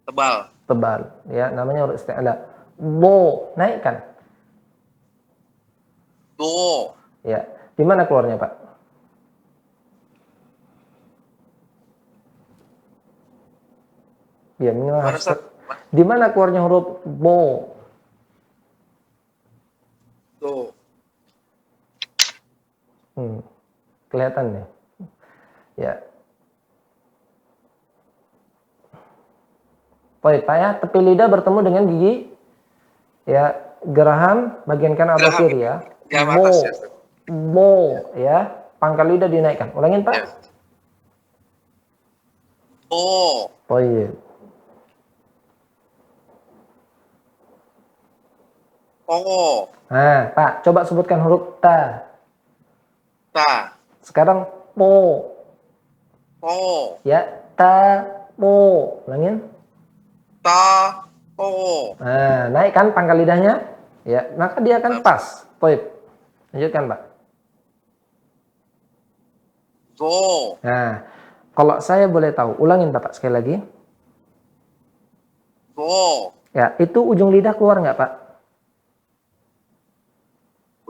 Tebal. tebal. Ya, namanya huruf isti'la. Bo, naikkan. Do. Ya, di mana keluarnya, Pak? Ya, Mana, Ustaz? di mana keluarnya huruf bo? Do. Kelihatan nih. Ya. Baik, Pak ya, tepi lidah bertemu dengan gigi ya geraham bagian kanan atau Geraham. kiri ya. Jam Bo. atas ya, Ustaz. Bo, ya. Pangkal lidah dinaikkan. Ulangin, Pak. Ya. Bo. Baik. O. Nah, Pak, coba sebutkan huruf ta. Ta. Sekarang po. Po. Ya, ta, po. Ulangin. Ta. Po. Nah, naikkan pangkal lidahnya. Ya, maka dia akan pas. Baik. Lanjutkan, Pak. Do. Nah, kalau saya boleh tahu, ulangin Bapak sekali lagi. Do. Ya, itu ujung lidah keluar nggak, Pak?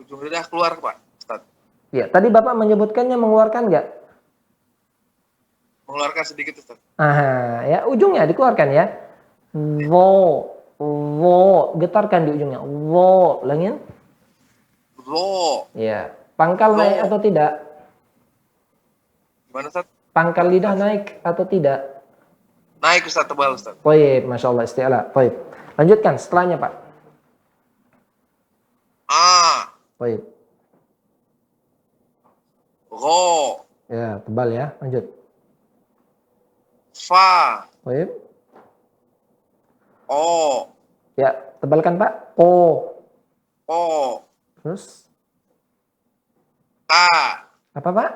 Ujung lidah keluar, Pak. Ustaz. Ya, tadi Bapak menyebutkannya mengeluarkan nggak? Mengeluarkan sedikit, Ustaz. Ya, ujungnya dikeluarkan ya. Wo, wo, getarkan di ujungnya. Wo, ulangin. Do. Ya, pangkal Wo. naik atau tidak? Gimana, Ustaz? Pangkal lidah naik atau tidak? Naik, Ustaz. Tebal, Ustaz. Baik, Masya Allah, isti'ala. Baik. Lanjutkan setelahnya, Pak. A. Baik. Ro. Ya, tebal ya. Lanjut. Fa. Baik. O. Ya, tebalkan, Pak. O. O. Terus, Ta. apa, Pak?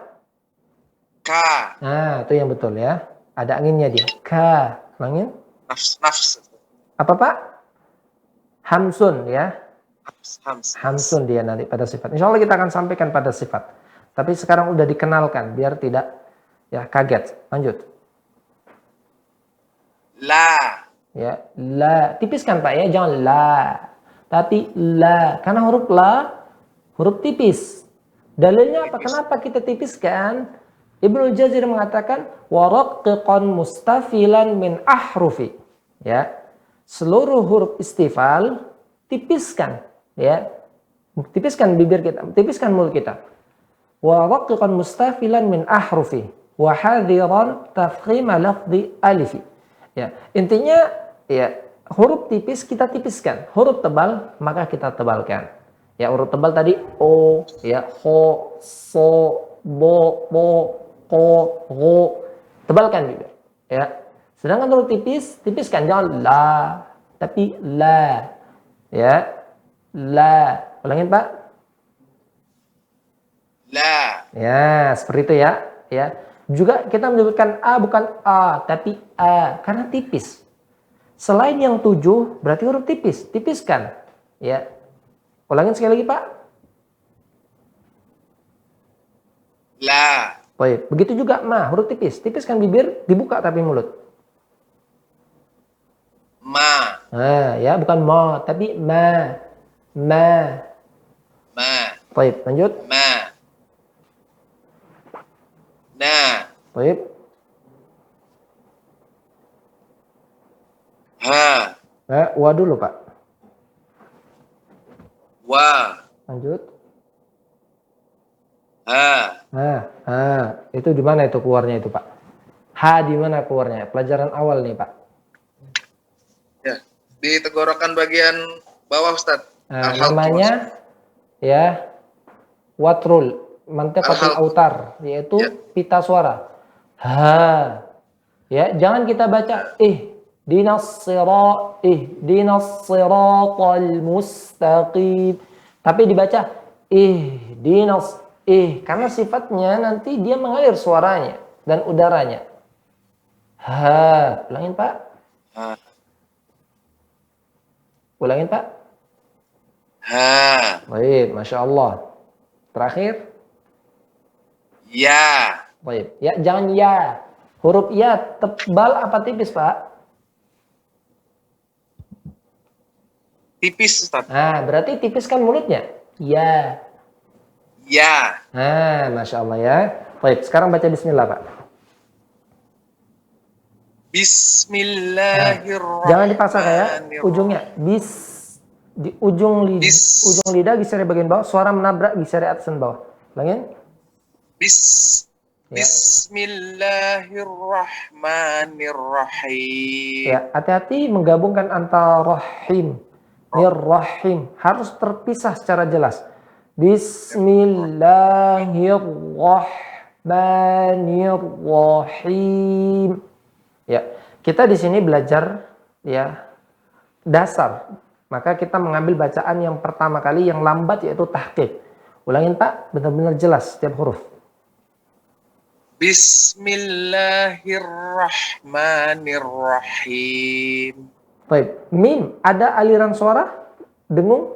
Ka. Nah, itu yang betul ya. Ada anginnya dia. Ka. Ulangin. Nafs. Nafs. Apa, Pak? Hamsun ya. Hams. Hamsun dia nanti pada sifat. Insya Allah kita akan sampaikan pada sifat. Tapi sekarang udah dikenalkan biar tidak ya kaget. Lanjut. La. Ya, la. Tipiskan, Pak ya, jangan la. Tapi la. Karena huruf la huruf tipis. Dalilnya apa? Kenapa kita tipiskan? Ibnu Jazir mengatakan waraqqiqan mustafilan min ahrufi. Ya. Seluruh huruf istifal tipiskan, ya. Tipiskan bibir kita, tipiskan mulut kita. Waraqqiqan mustafilan min ahrufi wa hadiran tafkhima lafzi alifi. Ya, intinya ya huruf tipis kita tipiskan, huruf tebal maka kita tebalkan. Ya, huruf tebal tadi o, ya, ho, so, bo, ko, ro, tebalkan bibir. Ya. Sedangkan huruf tipis, tipiskan, jangan la, tapi la. Ya. La. Ulangin, Pak. La. Ya, seperti itu ya. Ya. Juga kita menyebutkan a bukan a, tapi a karena tipis. Selain yang 7 berarti huruf tipis, tipiskan. Ya. Ulangin sekali lagi, Pak. La. Baik, begitu juga ma, huruf tipis. Tipiskan bibir, dibuka tapi mulut. Ma. Nah, ya, bukan ma, tapi ma. Ma. Ma. Baik, lanjut. Ma. Na. Baik. Ha. Wa dulu, Pak. Wa. Lanjut. Ha. Itu di mana itu keluarnya itu, Pak? Ha di mana keluarnya? Pelajaran awal nih, Pak. Ya. Di tenggorokan bagian bawah, Ustaz. Nah, namanya ya watrul, mantiqatul autar, yaitu pita suara. Ha. Ya, jangan kita baca dinas siratal mustaqim. Tapi dibaca dinas karena sifatnya nanti dia mengalir suaranya dan udaranya. Ha, ulangin, Pak. Ha. Ulangin, Pak. Ha. Baik, Masya Allah. Terakhir. Ya. Baik, ya jangan ya. Huruf ya tebal apa tipis, Pak? Tipis, Ustaz. Nah, berarti tipiskan mulutnya. Ya. Ya. Nah, Masya Allah ya. Baik, sekarang baca bismillah, Pak. Bismillahirrahmanirrahim. Jangan dipaksa ya, ujungnya. Di ujung lidah, ujung lidah gisari bagian bawah, suara menabrak gisari atasan bawah. Ulangin. Bismillahirrahmanirrahim. Ya, hati-hati menggabungkan antara rahim, nirrahim harus terpisah secara jelas. Bismillahirrahmanirrahim. Ya, kita di sini belajar ya dasar. Maka kita mengambil bacaan yang pertama kali yang lambat yaitu tahqiq. Ulangin Pak, benar-benar jelas setiap huruf. Bismillahirrahmanirrahim. Baik, mim ada aliran suara dengung?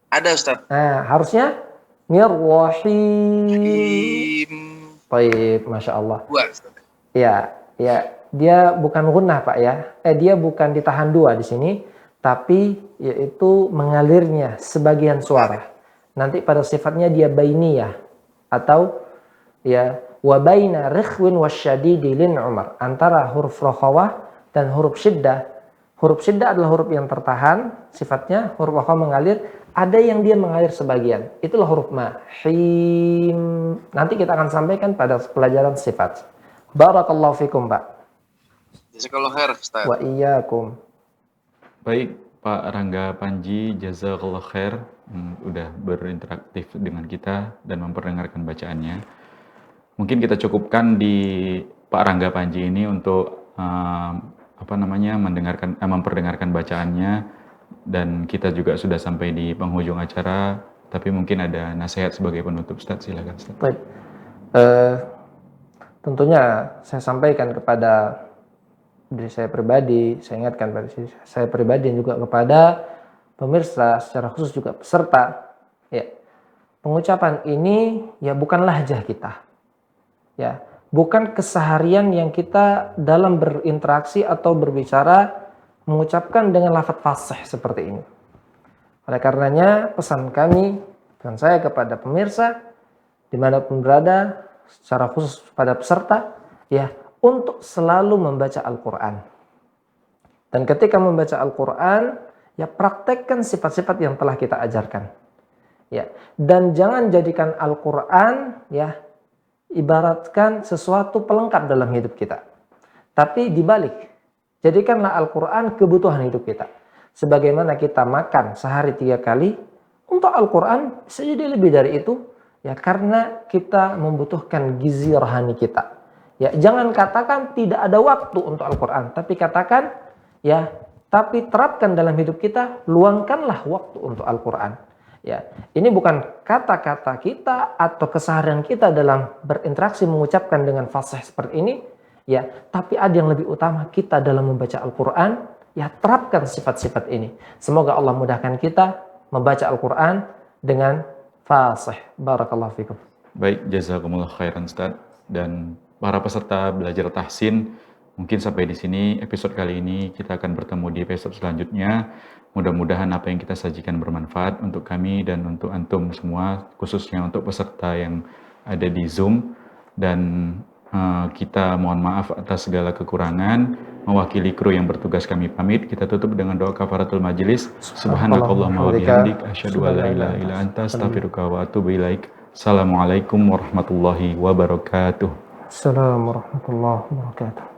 Ada Ustaz. Nah, harusnya mirrahim. Him. Baik, Masya Allah. Dua Ustaz. Ya, ya, dia bukan gunnah Pak ya. Dia bukan ditahan dua di sini, tapi yaitu mengalirnya sebagian suara. Nanti pada sifatnya dia bainiyah atau ya wa baina rikhwin wasyadidi lin umar, antara huruf rokhawah dan huruf syiddah. Huruf syiddah adalah huruf yang tertahan, sifatnya huruf rokhawah mengalir. Ada yang dia mengalir sebagian. Itulah huruf ma. Him. Nanti kita akan sampaikan pada pelajaran sifat. Barakallahu fikum, Pak. Jazakallahu khair Ustaz. Wa iyyakum. Baik, Pak Rangga Panji, jazakallah khair, udah berinteraktif dengan kita dan memperdengarkan bacaannya. Mungkin kita cukupkan di Pak Rangga Panji ini untuk memperdengarkan bacaannya, dan kita juga sudah sampai di penghujung acara. Tapi mungkin ada nasihat sebagai penutup, Ustaz, silakan Ustaz. Baik. Tentunya saya sampaikan kepada diri saya pribadi, saya ingatkan pada diri saya pribadi dan juga kepada pemirsa, secara khusus juga peserta. Ya, pengucapan ini ya bukan lahjah kita, ya bukan keseharian yang kita dalam berinteraksi atau berbicara mengucapkan dengan lafaz fasih seperti ini. Oleh karenanya pesan kami, pesan saya kepada pemirsa dimanapun berada, secara khusus pada peserta, ya untuk selalu membaca Al-Quran. Dan ketika membaca Al-Quran, ya praktekkan sifat-sifat yang telah kita ajarkan. Ya, dan jangan jadikan Al-Quran ya ibaratkan sesuatu pelengkap dalam hidup kita. Tapi dibalik, jadikanlah Al-Quran kebutuhan hidup kita. Sebagaimana kita makan sehari 3 kali, untuk Al-Quran bisa jadi lebih dari itu, ya karena kita membutuhkan gizi rohani kita. Ya, jangan katakan tidak ada waktu untuk Al-Quran, tapi katakan ya, tapi terapkan dalam hidup kita, luangkanlah waktu untuk Al-Quran. Ya, ini bukan kata-kata kita atau keseharian kita dalam berinteraksi mengucapkan dengan fasih seperti ini, ya, tapi ada yang lebih utama kita dalam membaca Al-Quran, ya terapkan sifat-sifat ini. Semoga Allah mudahkan kita membaca Al-Quran dengan fasih. Barakallahu fikum. Baik, jazakumullah khairan Ustaz. Dan para peserta belajar tahsin, mungkin sampai di sini episode kali ini. Kita akan bertemu di episode selanjutnya. Mudah-mudahan apa yang kita sajikan bermanfaat untuk kami dan untuk antum semua, khususnya untuk peserta yang ada di Zoom. Dan kita mohon maaf atas segala kekurangan. Mewakili kru yang bertugas kami pamit. Kita tutup dengan doa kafaratul majlis. Subhanakallahumma wa bihamdik, asyhadu an la ilaha illa anta, astaghfiruka wa atubu ilaik. Assalamualaikum warahmatullahi wabarakatuh. Assalamualaikum warahmatullahi wabarakatuh.